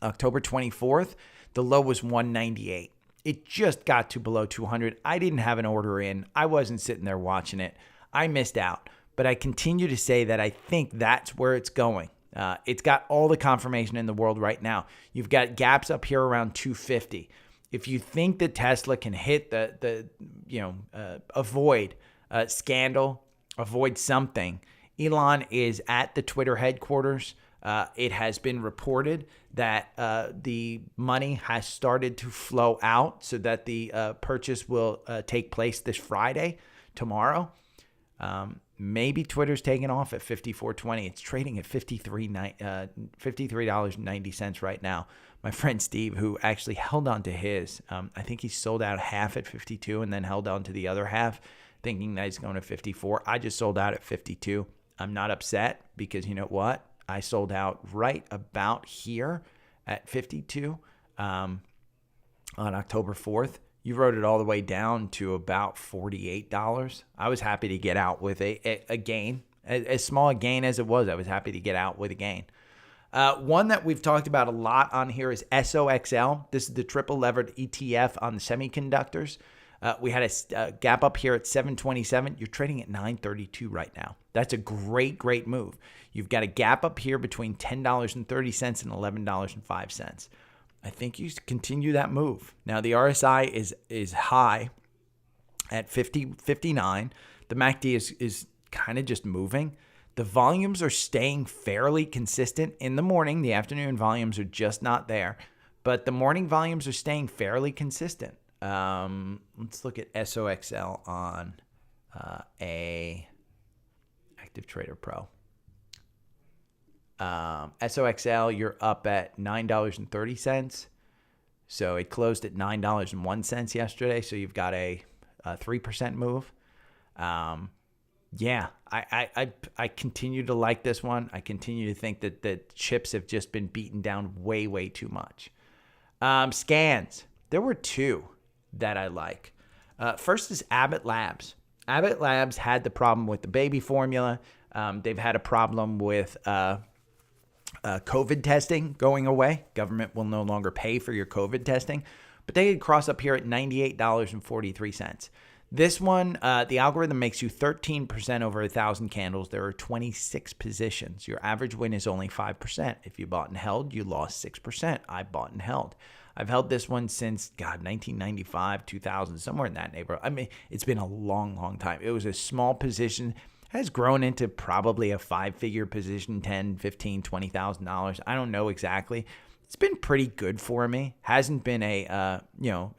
October 24th, the low was 198. It just got to below 200. I didn't have an order in. I wasn't sitting there watching it. I missed out. But I continue to say that I think that's where it's going. It's got all the confirmation in the world right now. You've got gaps up here around 250. If you think that Tesla can hit avoid scandal, avoid something, Elon is at the Twitter headquarters. It has been reported that the money has started to flow out so that the purchase will take place this Friday, tomorrow. Maybe Twitter's taking off at $54.20. It's trading at $53.90 right now. My friend Steve, who actually held on to his, I think he sold out half at 52 and then held on to the other half, thinking that he's going to 54. I just sold out at 52. I'm not upset because you know what? I sold out right about here at 52 on October 4th. You wrote it all the way down to about $48. I was happy to get out with a gain. As small a gain as it was, I was happy to get out with a gain. One that we've talked about a lot on here is SOXL. This is the triple levered ETF on the semiconductors. We had a gap up here at 727. You're trading at 932 right now. That's a great move. You've got a gap up here between $10.30 and $11.05. I think you continue that move. Now, the RSI is high at 59. The MACD is kind of just moving. The volumes are staying fairly consistent in the morning. The afternoon volumes are just not there. But the morning volumes are staying fairly consistent. Let's look at SOXL on a Active Trader Pro. SOXL, you're up at $9.30. So it closed at $9.01 yesterday. So you've got a 3% move. I continue to like this one. I continue to think that the chips have just been beaten down way too much. Scans. There were two that I like. First is Abbott Labs. Abbott Labs had the problem with the baby formula. They've had a problem with COVID testing going away. Government will no longer pay for your COVID testing. But they could cross up here at $98.43. This one, the algorithm makes you 13% over 1,000 candles. There are 26 positions. Your average win is only 5%. If you bought and held, you lost 6%. I bought and held. I've held this one since, 1995, 2000, somewhere in that neighborhood. I mean, it's been a long time. It was a small position, has grown into probably a five-figure position, $10,000, $15,000, $20,000. I don't know exactly. It's been pretty good for me. Hasn't been a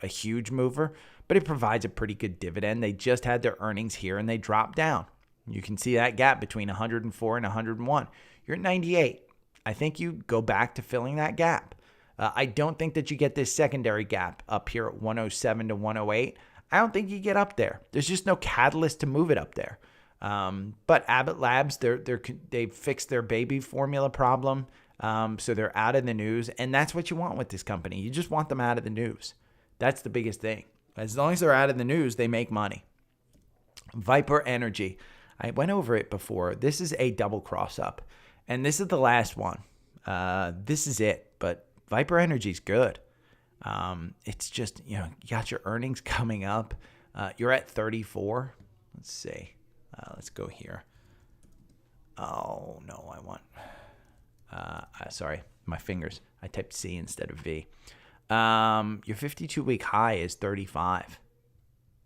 huge mover, but it provides a pretty good dividend. They just had their earnings here and they dropped down. You can see that gap between 104 and 101. You're at 98. I think you go back to filling that gap. I don't think that you get this secondary gap up here at 107 to 108. I don't think you get up there. There's just no catalyst to move it up there. But Abbott Labs, they've fixed their baby formula problem. So they're out of the news. And that's what you want with this company. You just want them out of the news. That's the biggest thing. As long as they're out of the news, they make money. Viper Energy. I went over it before. This is a double cross up. And this is the last one. This is it. But Viper Energy's good. It's just, you got your earnings coming up. You're at 34. Let's see. Let's go here. Oh, no, I want... sorry, my fingers. I typed C instead of V. Your 52-week high is 35.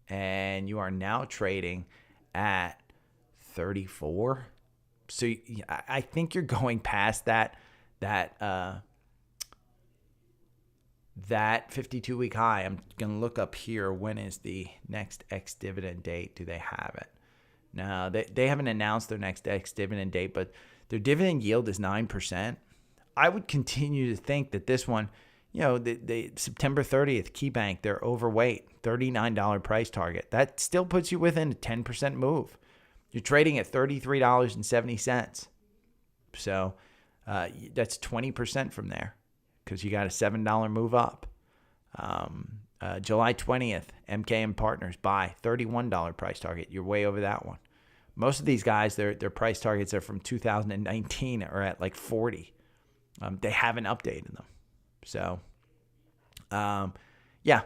And you are now trading at 34. So I think you're going past that 52-week high. I'm going to look up here. When is the next ex-dividend date? Do they have it? No, they haven't announced their next ex-dividend date, but their dividend yield is 9%. I would continue to think that this one, the September 30th KeyBank, they're overweight, $39 price target. That still puts you within a 10% move. You're trading at $33.70. So that's 20% from there because you got a $7 move up. July 20th, MKM Partners, buy, $31 price target. You're way over that one. Most of these guys, their price targets are from 2019 or at like 40. They haven't updated them. So, yeah.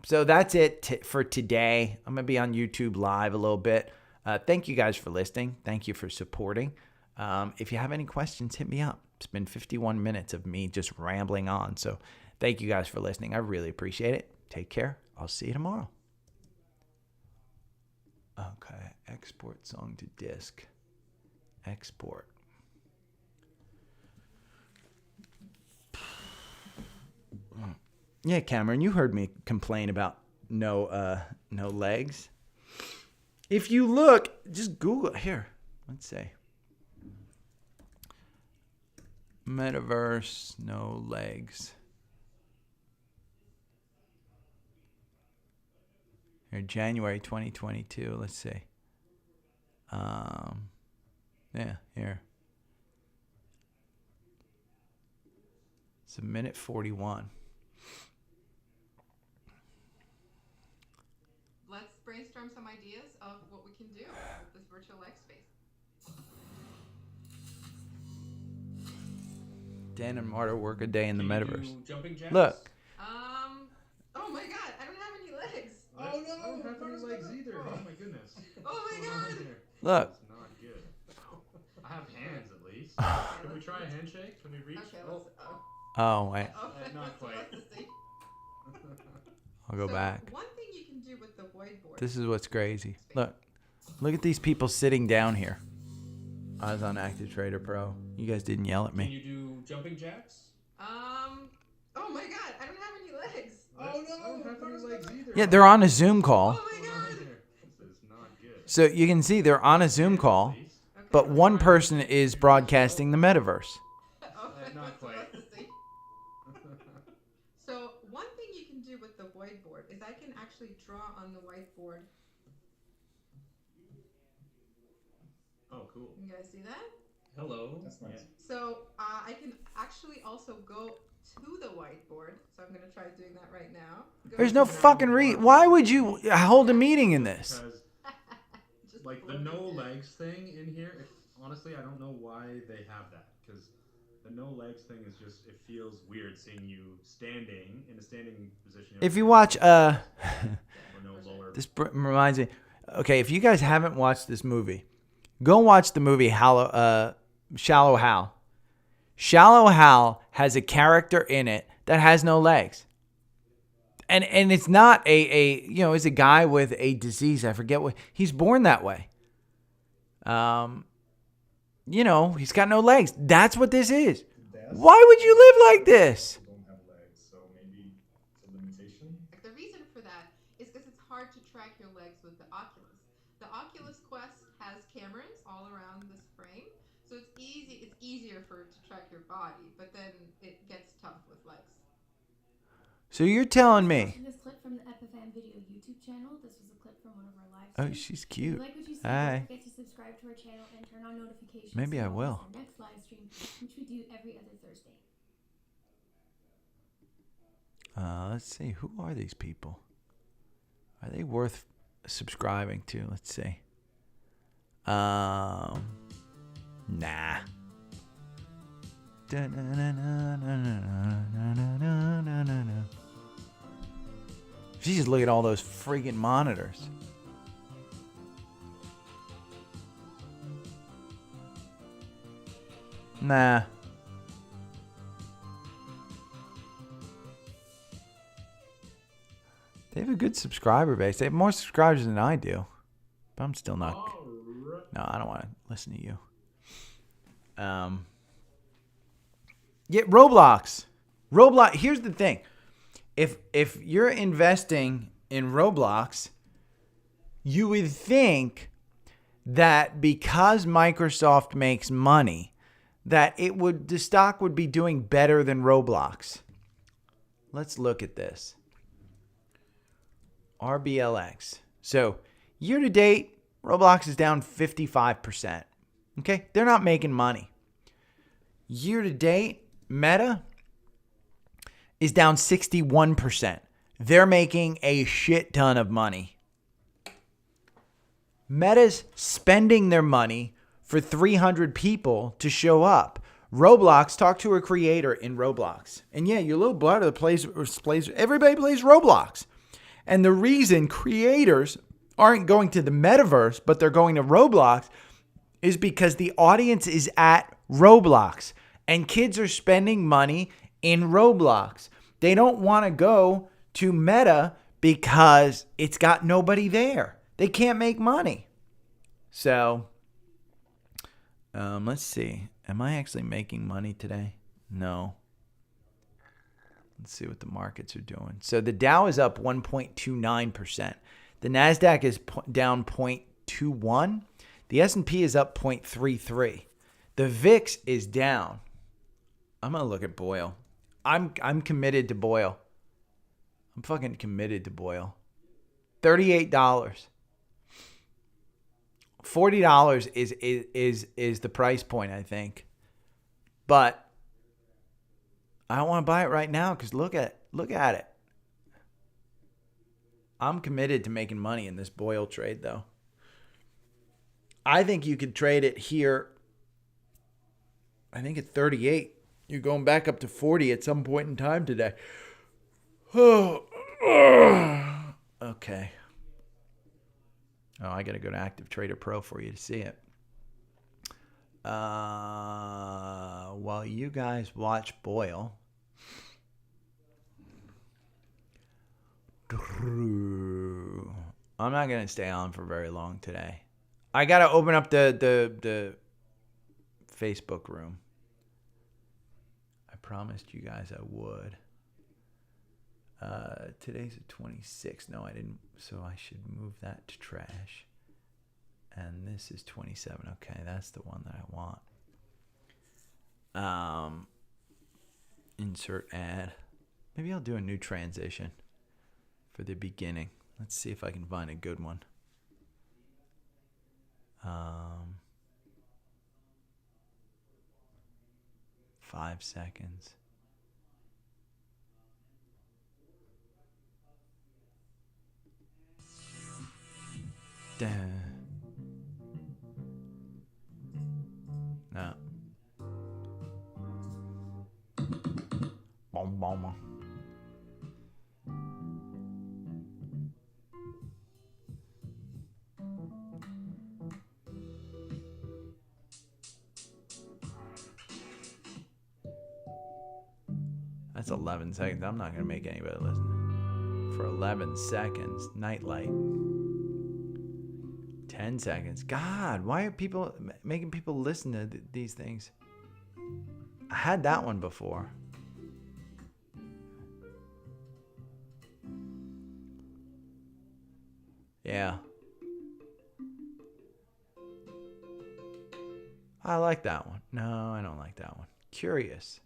So that's it for today. I'm going to be on YouTube Live a little bit. Thank you guys for listening. Thank you for supporting. If you have any questions, hit me up. It's been 51 minutes of me just rambling on. So thank you guys for listening. I really appreciate it. Take care. I'll see you tomorrow. Okay. Export song to disk. Export. Yeah, Cameron, you heard me complain about no legs. If you look, just Google here. Let's see. Metaverse, no legs. Here, January 2022. Let's see. Yeah, here. It's a minute 41. Let's brainstorm some ideas of what we can do with this virtual leg space. Dan and Marta work a day in the metaverse. Jumping jacks? Look. Oh my god, I don't have any legs. Oh no! I don't have any legs either. Oh my goodness. Oh my god. Look. That's not good. I have hands at least. Can we try a handshake? Can we reach? Okay, let's. Oh, wait. Not quite. I'll go back. One thing you can do with the whiteboard. This is what's crazy. Look at these people sitting down here. I was on Active Trader Pro. You guys didn't yell at me. Can you do jumping jacks? Oh my god, I don't have any legs. Oh no! I don't have any legs either. Yeah, they're on a Zoom call. Oh my god. This is not good. So you can see they're on a Zoom call, but one person is broadcasting the metaverse. Not quite. So one thing you can do with the whiteboard is I can actually draw on the whiteboard. Oh, cool. You guys see that? Hello. That's nice. So I can actually also go to the whiteboard. So I'm going to try doing that right now. There's no fucking why would you hold a meeting in this? Because Just like the look no at it. legs thing in here, honestly, I don't know why they have that. Because the no legs thing is just, it feels weird seeing you standing in a standing position. If you watch, or no lower. this reminds me. Okay, if you guys haven't watched this movie, go watch the movie Shallow Hal. Shallow Hal has a character in it that has no legs. And it's not it's a guy with a disease. I forget what, he's born that way. He's got no legs. That's what this is. Why would you live like this? Don't have legs, so maybe it's a limitation. The reason for that is because it's hard to track your legs with the Oculus. The Oculus Quest has cameras all around this frame, So it's easy. It's easier for it to track your body, but then it gets tough with legs. So you're telling me. Watching this clip from the Epifan Video YouTube channel. This was a clip from one of our live Oh, streams. she's If you cute. like what you see, Hi. don't forget to subscribe to our channel and turn on notifications. Maybe so I you will. won't miss our next live stream, which we do every other Thursday. Let's see. Who are these people? Are they worth subscribing to? Let's see. Nah. She just look at all those freaking monitors. Nah. They have a good subscriber base. They have more subscribers than I do. But I'm still not. Alright. No, I don't want to listen to you. Yeah, Roblox. Roblox. Here's the thing. If you're investing in Roblox, you would think that because Microsoft makes money, that the stock would be doing better than Roblox. Let's look at this. RBLX. So, year to date, Roblox is down 55%. Okay? They're not making money. Year to date, Meta is down 61%. They're making a shit ton of money. Meta's spending their money for 300 people to show up. Roblox, talk to a creator in Roblox. And yeah, your little brother plays, everybody plays Roblox. And the reason creators aren't going to the metaverse, but they're going to Roblox, is because the audience is at Roblox. And kids are spending money in Roblox. They don't want to go to Meta because it's got nobody there. They can't make money. So, let's see. Am I actually making money today? No. Let's see what the markets are doing. So the Dow is up 1.29%. The NASDAQ is down 0.21. The S&P is up 0.33. The VIX is down. I'm going to look at Boyle. I'm committed to Boyle. I'm fucking committed to Boyle. $38. $40 is the price point, I think. But I don't want to buy it right now because look at it. I'm committed to making money in this Boyle trade, though. I think you could trade it here. I think at 38. You're going back up to 40 at some point in time today. Okay. Oh, I got to go to Active Trader Pro for you to see it. While you guys watch Boyle, I'm not going to stay on for very long today. I got to open up the Facebook room. I promised you guys I would. Today's the 26th. No, I didn't. So I should move that to trash. And this is 27. Okay, that's the one that I want. Insert ad. Maybe I'll do a new transition for the beginning. Let's see if I can find a good one. 5 seconds. No. Boom, boom. That's 11 seconds. I'm not going to make anybody listen. For 11 seconds. Nightlight. 10 seconds. God, why are people making people listen to these things? I had that one before. Yeah. I like that one. No, I don't like that one. Curious.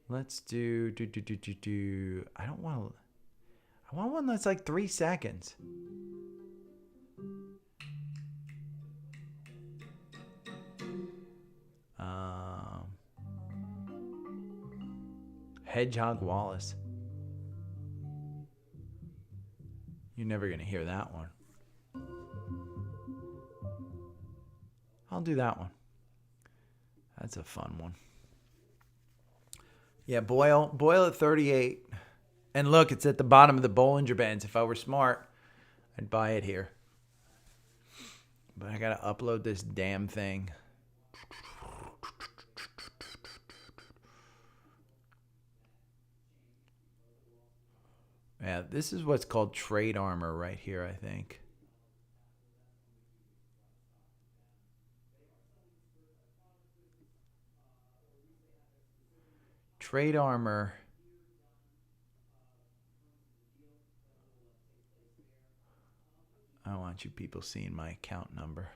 Let's do. I don't want to. I want one that's like 3 seconds. Hedgehog Wallace. You're never going to hear that one. I'll do that one. That's a fun one. Yeah, boil at 38. And look, it's at the bottom of the Bollinger Bands. If I were smart, I'd buy it here. But I got to upload this damn thing. Yeah, this is what's called trade armor right here, I think. Trade armor. I don't want you people seeing my account number.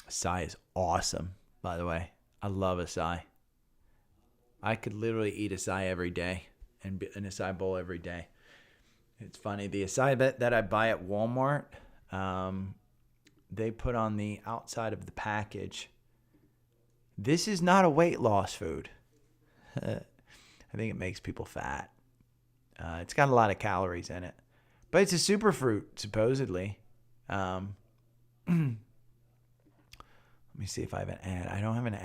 Acai is awesome, by the way. I love acai. I could literally eat acai every day and an acai bowl every day. It's funny. The acai that I buy at Walmart, they put on the outside of the package, this is not a weight loss food. I think it makes people fat. It's got a lot of calories in it. But it's a superfruit, supposedly. Let me see if I have an ad. I don't have an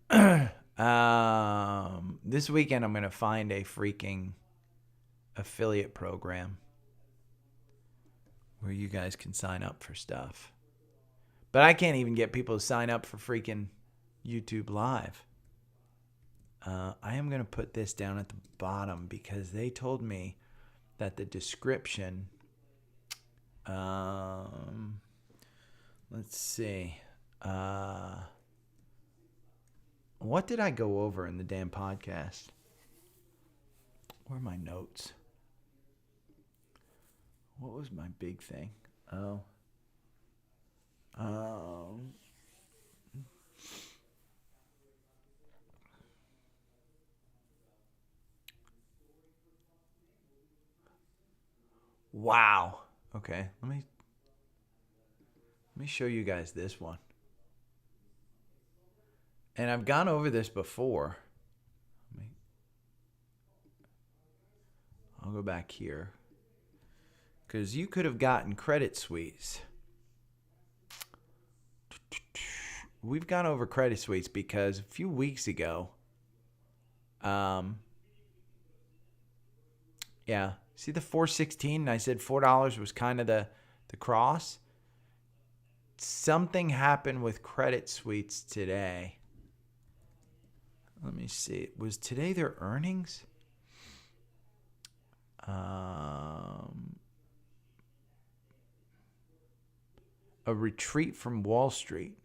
ad. This weekend, I'm going to find a freaking affiliate program where you guys can sign up for stuff. But I can't even get people to sign up for freaking YouTube Live. I am going to put this down at the bottom because they told me that the description, let's see, what did I go over in the damn podcast? Where are my notes? What was my big thing? Wow. Okay, let me show you guys this one. And I've gone over this before. I'll go back here. Because you could have gotten Credit Suisse. We've gone over Credit Suisse because a few weeks ago, yeah, see the 416? And I said $4 was kind of the cross. Something happened with Credit Suisse today. Let me see. Was today their earnings? A retreat from Wall Street.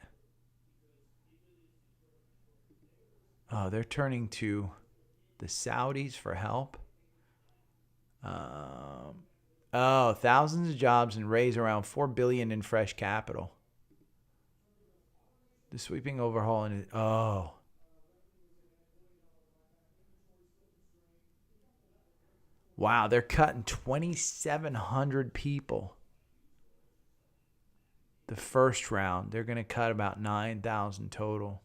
Oh, they're turning to the Saudis for help. Thousands of jobs and raise around $4 billion in fresh capital. The sweeping overhaul and wow, they're cutting 2,700 people. The first round, they're going to cut about 9,000 total.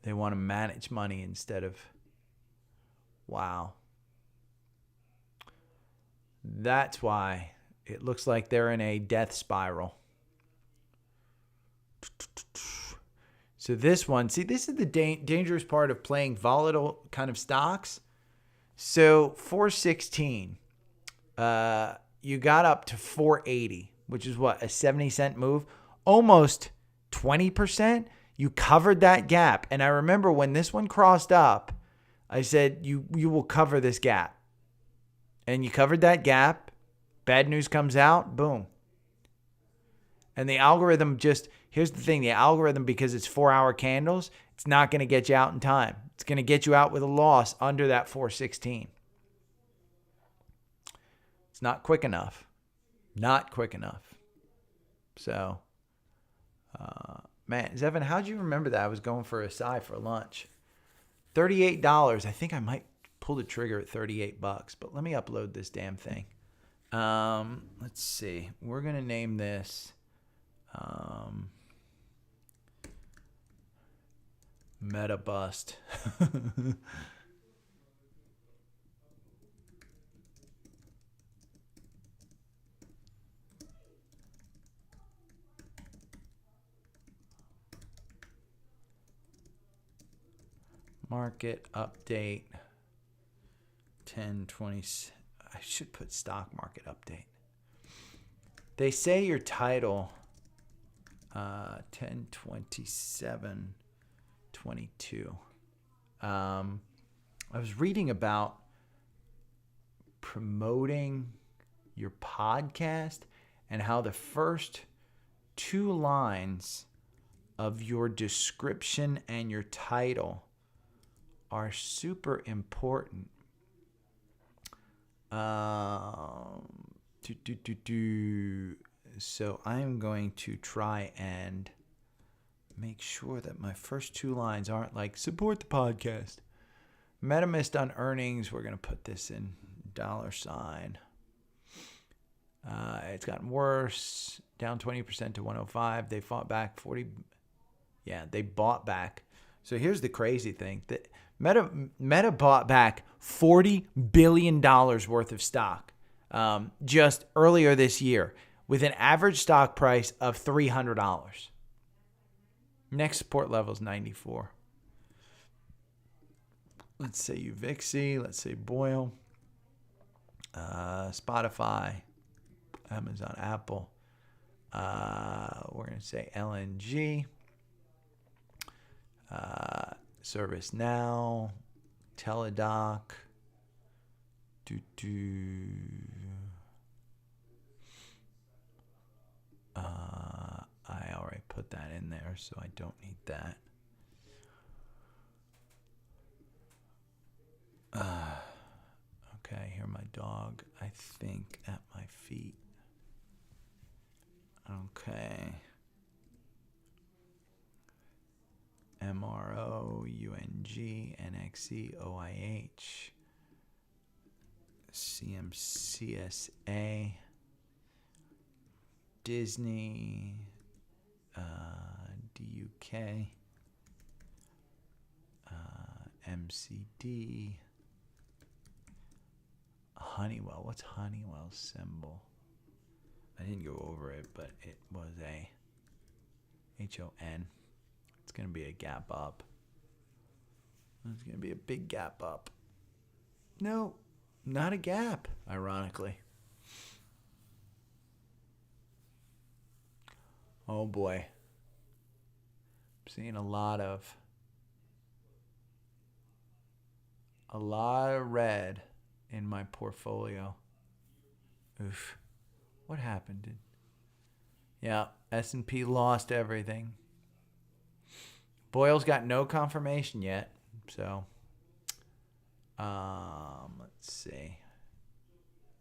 They want to manage money instead of, wow. That's why it looks like they're in a death spiral. So this one, see, this is the dangerous part of playing volatile kind of stocks. So 416, you got up to 480, which is what, a 70-cent move? Almost 20%. You covered that gap. And I remember when this one crossed up, I said, you will cover this gap. And you covered that gap. Bad news comes out. Boom. And the algorithm just, here's the thing. The algorithm, because it's 4-hour candles, it's not going to get you out in time. It's going to get you out with a loss under that 416. It's not quick enough. Not quick enough. So, man, Zevin, how'd you remember that? I was going for acai for lunch. $38. I think I might pull the trigger at $38, but let me upload this damn thing. Let's see. We're going to name this Meta Bust. Market update 1020. I should put stock market update. They say your title 102722. I was reading about promoting your podcast and how the first 2 lines of your description and your title are super important. So I'm going to try and make sure that my first 2 lines aren't like support the podcast. Meta missed on earnings. We're going to put this in $. It's gotten worse, down 20% to 105. They fought back 40. Yeah, they bought back. So here's the crazy thing that Meta bought back $40 billion worth of stock just earlier this year with an average stock price of $300. Next support level is 94. Let's say Uvixi. Let's say Boyle. Spotify. Amazon, Apple. We're going to say LNG. ServiceNow, Teladoc, I already put that in there, so I don't need that. Okay, here my dog, I think, at my feet. Okay. MRO, UNG, NXE, OIH, CMCSA, Disney, DUK, MCD, Honeywell. What's Honeywell's symbol? I didn't go over it, but it was a HON. It's going to be a gap up. It's going to be a big gap up. No, not a gap, ironically. Oh boy. I'm seeing a lot of red in my portfolio. Oof. What happened? Yeah, S&P lost everything. Boyle's got no confirmation yet, so let's see.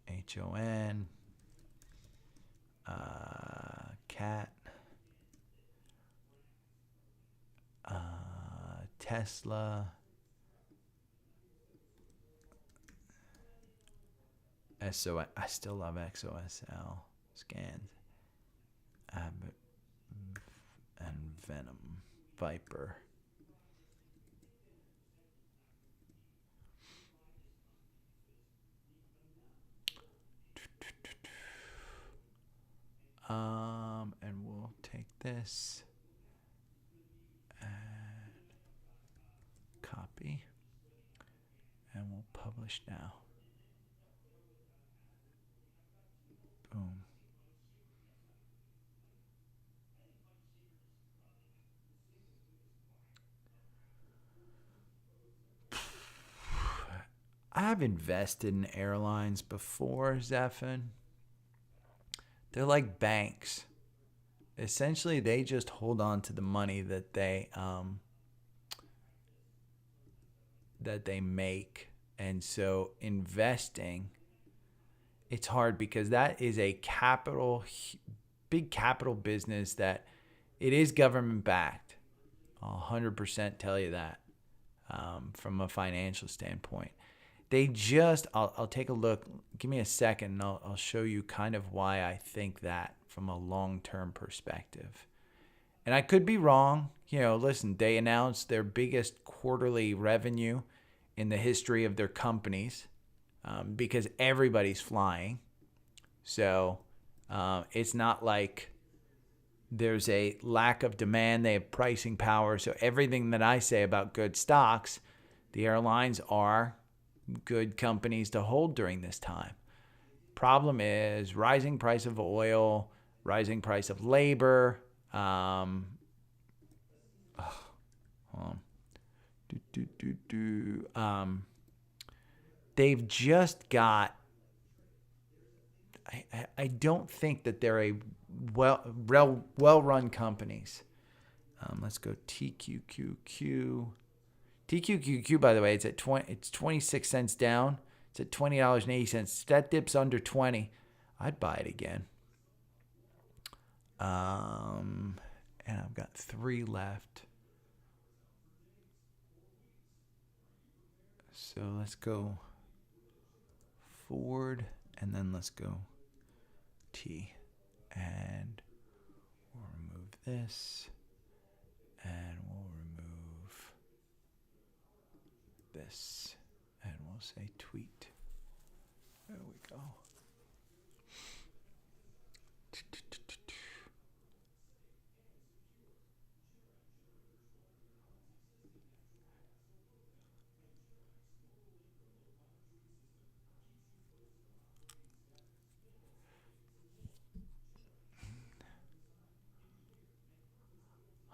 HON, CAT, Tesla, SOS. I still love XOSL scans. Abbott and Venom. Viper. And we'll take this and copy, and we'll publish now. Boom. I've invested in airlines before, Zephin. They're like banks. Essentially, they just hold on to the money that they make. And so investing it's hard because that is a big capital business that it is government backed. I'll 100% tell you that from a financial standpoint. They just, I'll take a look. Give me a second and I'll show you kind of why I think that from a long-term perspective. And I could be wrong. Listen, they announced their biggest quarterly revenue in the history of their companies because everybody's flying. So it's not like there's a lack of demand. They have pricing power. So everything that I say about good stocks, the airlines are good companies to hold during this time. Problem is rising price of oil, rising price of labor. They've just got. I don't think that they're a well-run companies. Let's go TQQQ. TQQQ, by the way, it's 26 cents down. It's at $20.80. That dips under 20. I'd buy it again. And I've got 3 left. So let's go Ford, and then let's go T. And we'll remove this, and we'll remove this, and we'll say tweet. There we go.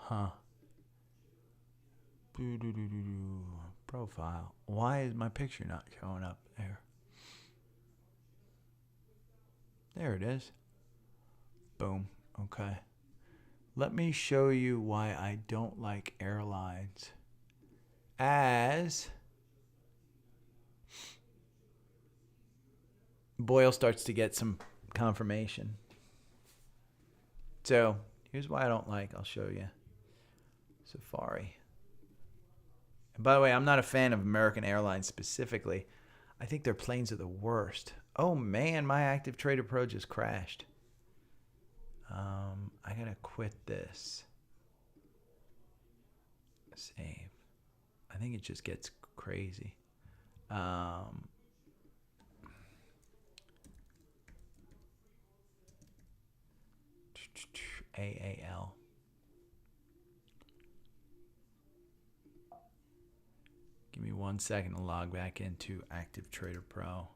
Huh. Profile. Why is my picture not showing up there? There it is. Boom. Okay. Let me show you why I don't like airlines. As Boyle starts to get some confirmation. So here's why I don't like. I'll show you. Safari. And by the way, I'm not a fan of American Airlines specifically. I think their planes are the worst. Oh man, my Active Trader Pro just crashed. I gotta quit this. Save. I think it just gets crazy. AAL. Give me 1 second to log back into Active Trader Pro.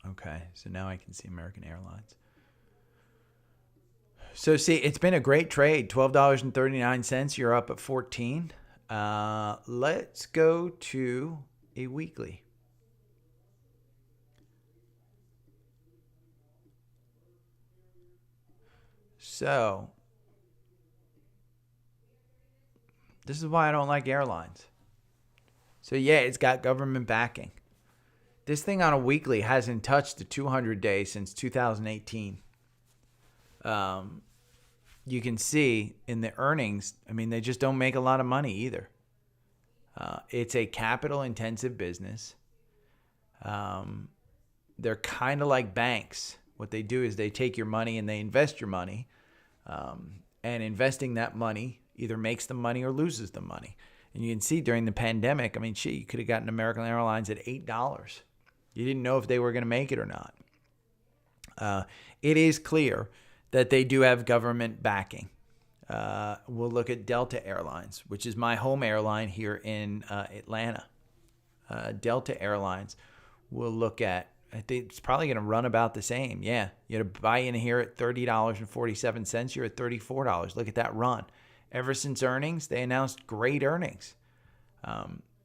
Okay, so now I can see American Airlines. So see, it's been a great trade. $12.39. You're up at 14. Let's go to a weekly. So this is why I don't like airlines. So yeah, it's got government backing. This thing on a weekly hasn't touched the 200 day since 2018. You can see in the earnings, I mean, they just don't make a lot of money either. It's a capital intensive business. They're kind of like banks. What they do is they take your money and they invest your money. And investing that money either makes the money or loses the money. And you can see during the pandemic, I mean, shit, you could have gotten American Airlines at $8. You didn't know if they were going to make it or not. It is clear that they do have government backing. We'll look at Delta Airlines, which is my home airline here in Atlanta. Delta Airlines, we'll look at, I think it's probably going to run about the same. Yeah, you had to buy in here at $30.47. You're at $34. Look at that run. Ever since earnings, they announced great earnings.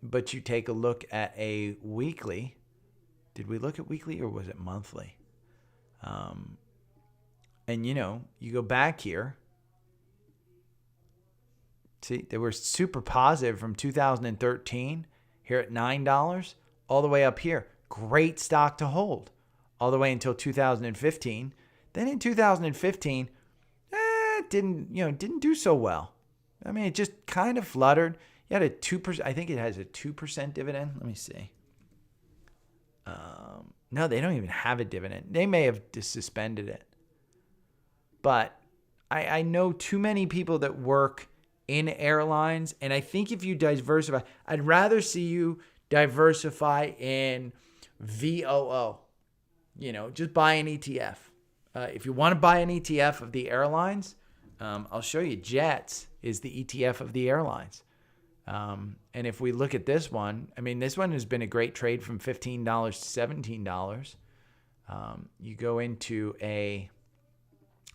But you take a look at a weekly. Did we look at weekly or was it monthly? And, you know, you go back here. See, they were super positive from 2013 here at $9 all the way up here. Great stock to hold all the way until 2015. Then in 2015, didn't do so well. I mean, it just kind of fluttered. You had a 2%. I think it has a 2% dividend. Let me see. No, they don't even have a dividend. They may have suspended it. But I know too many people that work in airlines. And I think if you diversify, I'd rather see you diversify in VOO. Just buy an ETF. If you want to buy an ETF of the airlines, I'll show you. Jets is the ETF of the airlines. And if we look at this one, I mean, this one has been a great trade from $15 to $17. You go into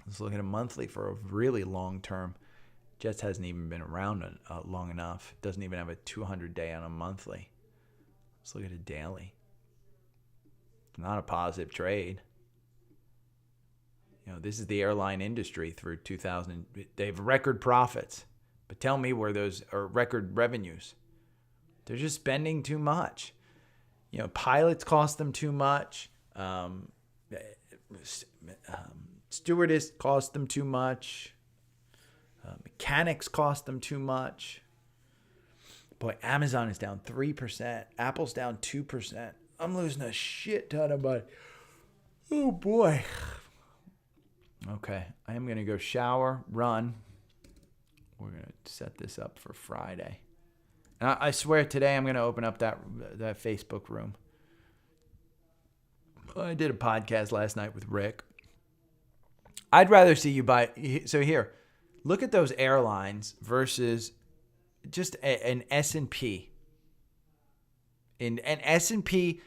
let's look at a monthly for a really long term. Jets hasn't even been around long enough. It doesn't even have a 200-day on a monthly. Let's look at a daily. It's not a positive trade. This is the airline industry through 2000. They have record profits. But tell me where those are record revenues. They're just spending too much. Pilots cost them too much. Stewardess cost them too much. Mechanics cost them too much. Boy, Amazon is down 3%. Apple's down 2%. I'm losing a shit ton of money. Oh, boy. Okay, I am going to go shower, run. We're going to set this up for Friday. And I swear today I'm going to open up that Facebook room. I did a podcast last night with Rick. I'd rather see you buy. So here, look at those airlines versus just an S&P. In an S&P,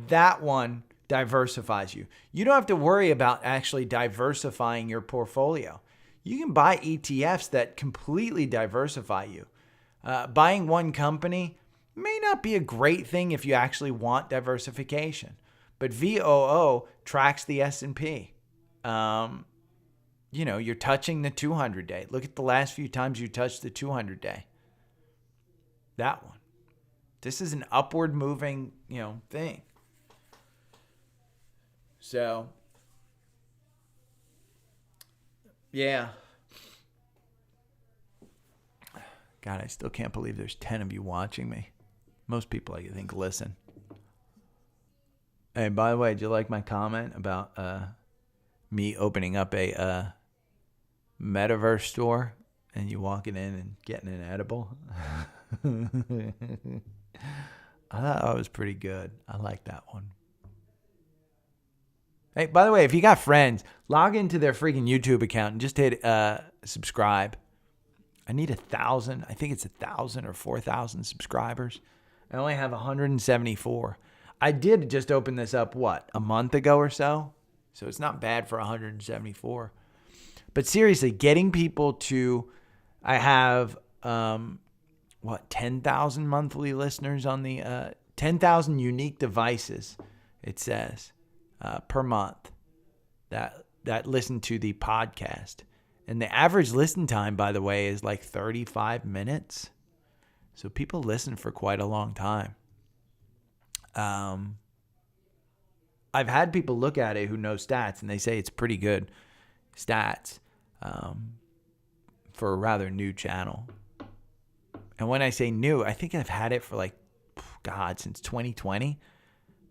that one diversifies you. You don't have to worry about actually diversifying your portfolio. You can buy ETFs that completely diversify you. Buying one company may not be a great thing if you actually want diversification. But VOO tracks the S&P. You're touching the 200-day. Look at the last few times you touched the 200-day. That one. This is an upward moving, thing. So, yeah. God, I still can't believe there's 10 of you watching me. Most people, I think, listen. Hey, by the way, did you like my comment about me opening up a metaverse store and you walking in and getting an edible? I thought that was pretty good. I like that one. Hey, by the way, if you got friends, log into their freaking YouTube account and just hit subscribe. I need 1,000. I think it's 1,000 or 4,000 subscribers. I only have 174. I did just open this up, a month ago or so? So it's not bad for 174. But seriously, getting people to, I have, 10,000 monthly listeners on the, 10,000 unique devices, it says, per month that listen to the podcast. And the average listen time, by the way, is like 35 minutes. So people listen for quite a long time. I've had people look at it who know stats, and they say it's pretty good stats for a rather new channel. And when I say new, I think I've had it for since 2020.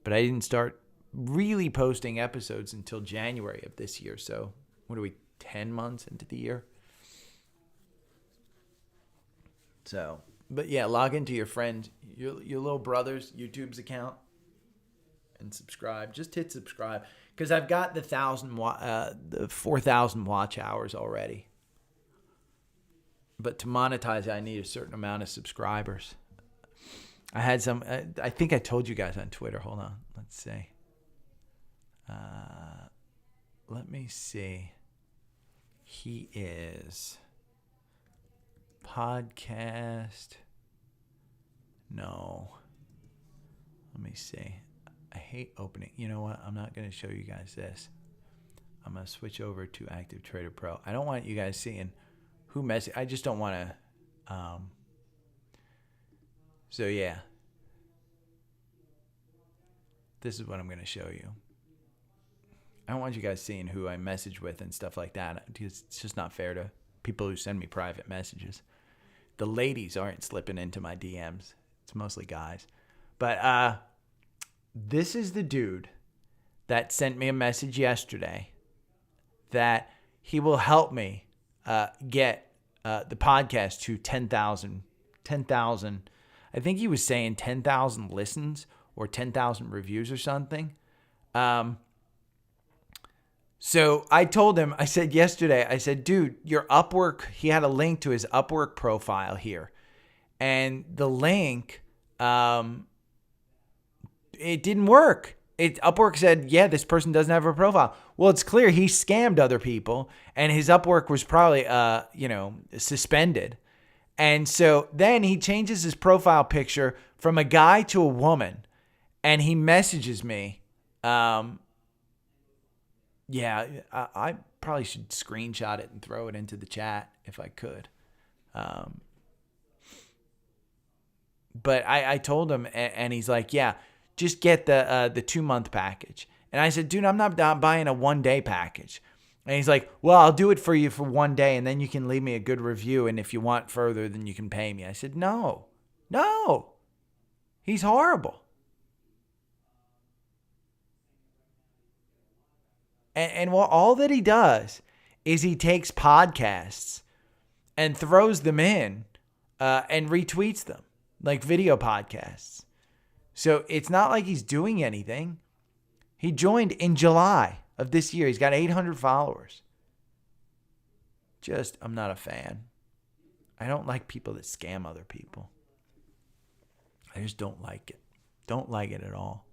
But I didn't start really posting episodes until January of this year. So what are we, 10 months into the year? So, but yeah, log into your friend, your little brother's YouTube's account and subscribe. Just hit subscribe because I've got the 4,000 watch hours already. But to monetize, I need a certain amount of subscribers. I had some. I think I told you guys on Twitter. Hold on. Let's see. Let me see. He is podcast. No. Let me see. I hate opening. You know what? I'm not going to show you guys this. I'm going to switch over to Active Trader Pro. I don't want you guys seeing who messaged. I just don't want to. So yeah, this is what I'm going to show you. I don't want you guys seeing who I message with and stuff like that, because it's just not fair to people who send me private messages. The ladies aren't slipping into my DMs. It's mostly guys. But this is the dude that sent me a message yesterday that he will help me get the podcast to 10,000. I think he was saying 10,000 listens or 10,000 reviews or something. So I told him, I said yesterday, I said, dude, your Upwork, he had a link to his Upwork profile here. And the link, it didn't work. Upwork said, yeah, this person doesn't have a profile. Well, it's clear he scammed other people, and his Upwork was probably, suspended. And so then he changes his profile picture from a guy to a woman, and he messages me. I probably should screenshot it and throw it into the chat if I could. But I told him, and he's like, yeah, just get the 2-month package. And I said, dude, I'm not buying a 1-day package. And he's like, well, I'll do it for you for 1 day, and then you can leave me a good review. And if you want further, then you can pay me. I said, no. He's horrible. And all that he does is he takes podcasts and throws them in and retweets them like video podcasts. So it's not like he's doing anything. He joined in July of this year. He's got 800 followers. I'm not a fan. I don't like people that scam other people. I just don't like it. Don't like it at all.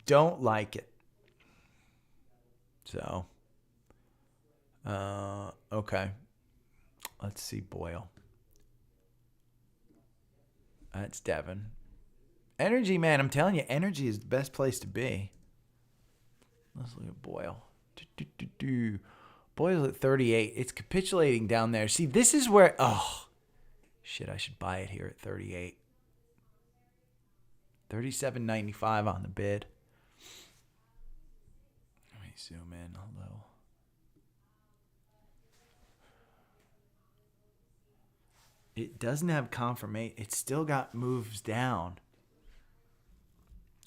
Don't like it. So, okay. Let's see Boyle. That's Devin. Energy, man, I'm telling you, energy is the best place to be. Let's look at Boyle. Boyle's at 38. It's capitulating down there. See, this is where, I should buy it here at 38. $37.95 on the bid. Let me zoom in a little. It doesn't have confirmation. It's still got moves down.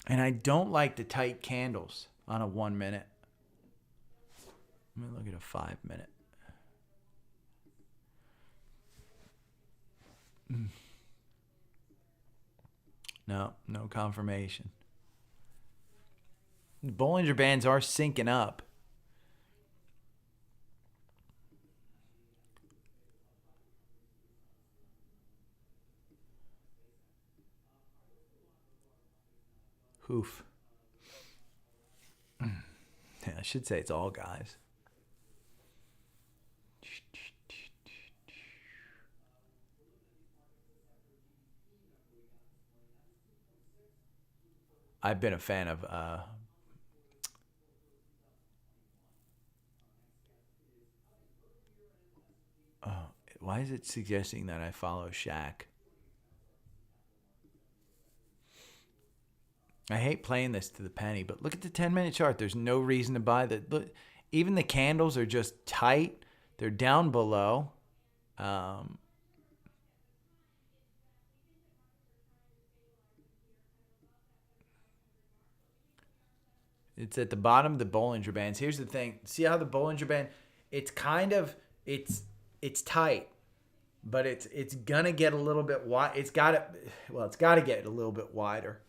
And I don't like the tight candles on a 1 minute. Let me look at a 5 minute. No confirmation. The Bollinger Bands are syncing up. Oof. Yeah, I should say it's all guys. I've been a fan of why is it suggesting that I follow Shaq? I hate playing this to the penny, but look at the 10-minute chart. There's no reason to buy that. Look, even the candles are just tight. They're down below. It's at the bottom of the Bollinger Bands. Here's the thing. See how the Bollinger Band, it's tight, but it's gonna get a little bit wide. It's got to get a little bit wider.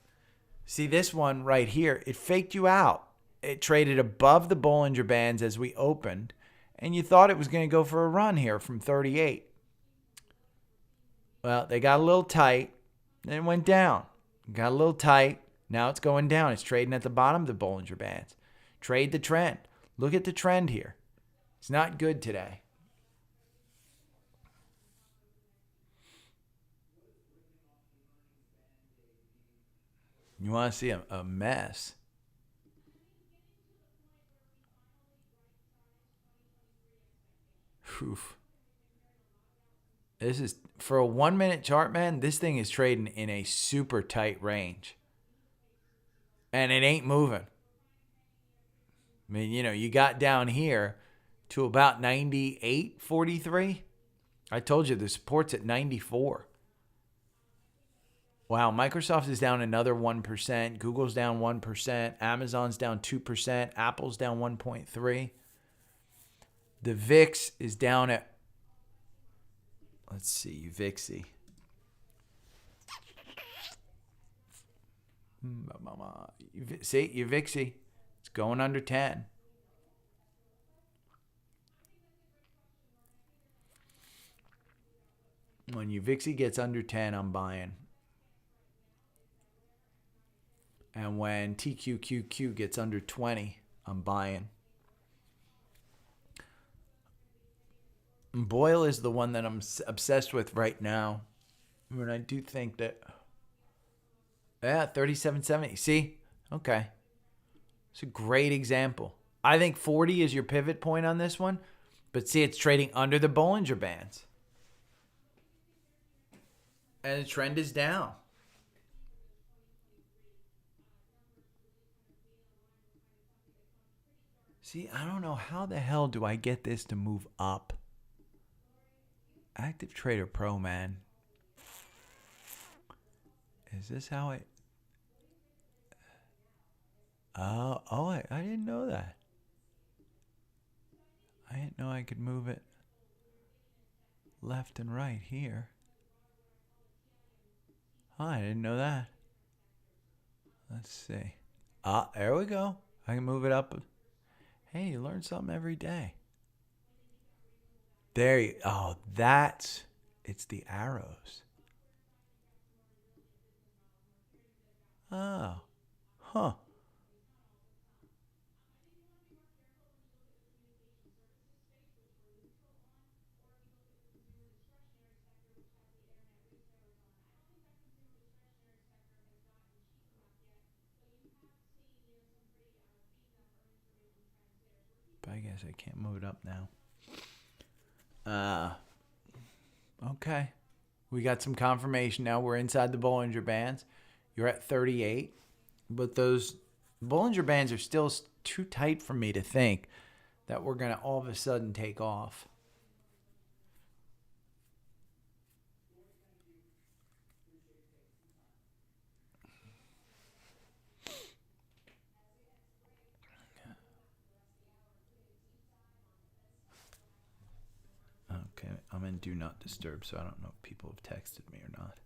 See this one right here, it faked you out. It traded above the Bollinger Bands as we opened, and you thought it was going to go for a run here from 38. Well, they got a little tight, then it went down. Got a little tight, now it's going down. It's trading at the bottom of the Bollinger Bands. Trade the trend. Look at the trend here. It's not good today. You want to see a mess? Oof. This is for a 1 minute chart, man. This thing is trading in a super tight range. And it ain't moving. I mean, you got down here to about 98.43. I told you the support's at 94. Wow, Microsoft is down another 1%. Google's down 1%. Amazon's down 2%. Apple's down 1.3%. The VIX is down at, let's see, VIXy. See, your VIXy. It's going under 10. When your VIXy gets under 10, I'm buying. And when TQQQ gets under 20, I'm buying. Boyle is the one that I'm obsessed with right now. I mean, I do think that... Yeah, 37.70. See? Okay. It's a great example. I think 40 is your pivot point on this one. But see, it's trading under the Bollinger Bands. And the trend is down. See, I don't know how the hell do I get this to move up. Active Trader Pro, man. Is this how I... I didn't know that. I didn't know I could move it left and right here. Oh, I didn't know that. Let's see. There we go. I can move it up. Hey, you learn something every day. There you... Oh, it's the arrows. Oh. Huh. But I guess I can't move it up now. Okay. We got some confirmation now. We're inside the Bollinger Bands. You're at 38. But those Bollinger Bands are still too tight for me to think that we're going to all of a sudden take off. Okay, I'm in Do Not Disturb, so I don't know if people have texted me or not.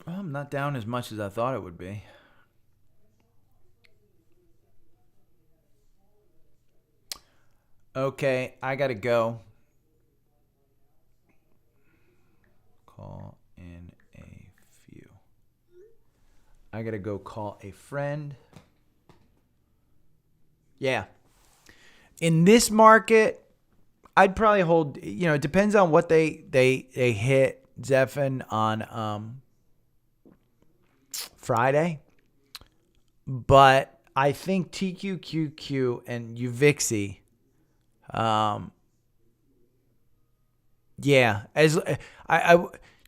Well, I'm not down as much as I thought it would be. Okay, I gotta go. Call in a few. I gotta go call a friend. Yeah. In this market, I'd probably hold, it depends on what they hit Zephin on Friday. But I think TQQQ and UVIXY,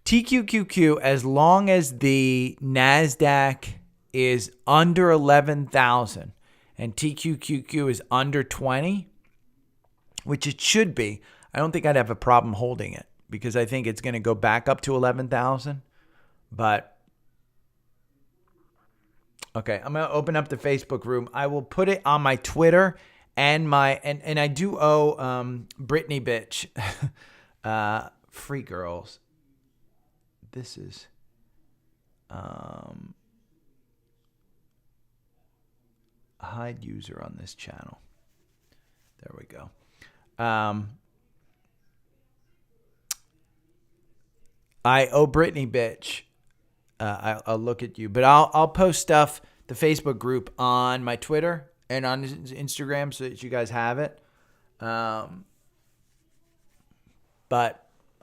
TQQQ, as long as the NASDAQ is under 11,000 and TQQQ is under 20, which it should be, I don't think I'd have a problem holding it because I think it's going to go back up to 11,000. But okay, I'm going to open up the Facebook room. I will put it on my Twitter and and I do owe Brittany bitch free girls. This is hide user on this channel. There we go. I owe Brittany bitch. I'll look at you, but I'll post stuff, the Facebook group, on my Twitter and on Instagram so that you guys have it. But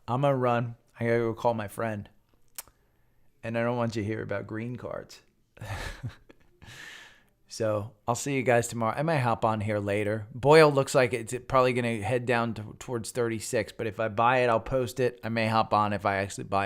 I'm gonna run. I gotta go call my friend, and I don't want you to hear about green cards. So I'll see you guys tomorrow. I might hop on here later. Boyle looks like it's probably going to head down towards 36, but if I buy it, I'll post it. I may hop on if I actually buy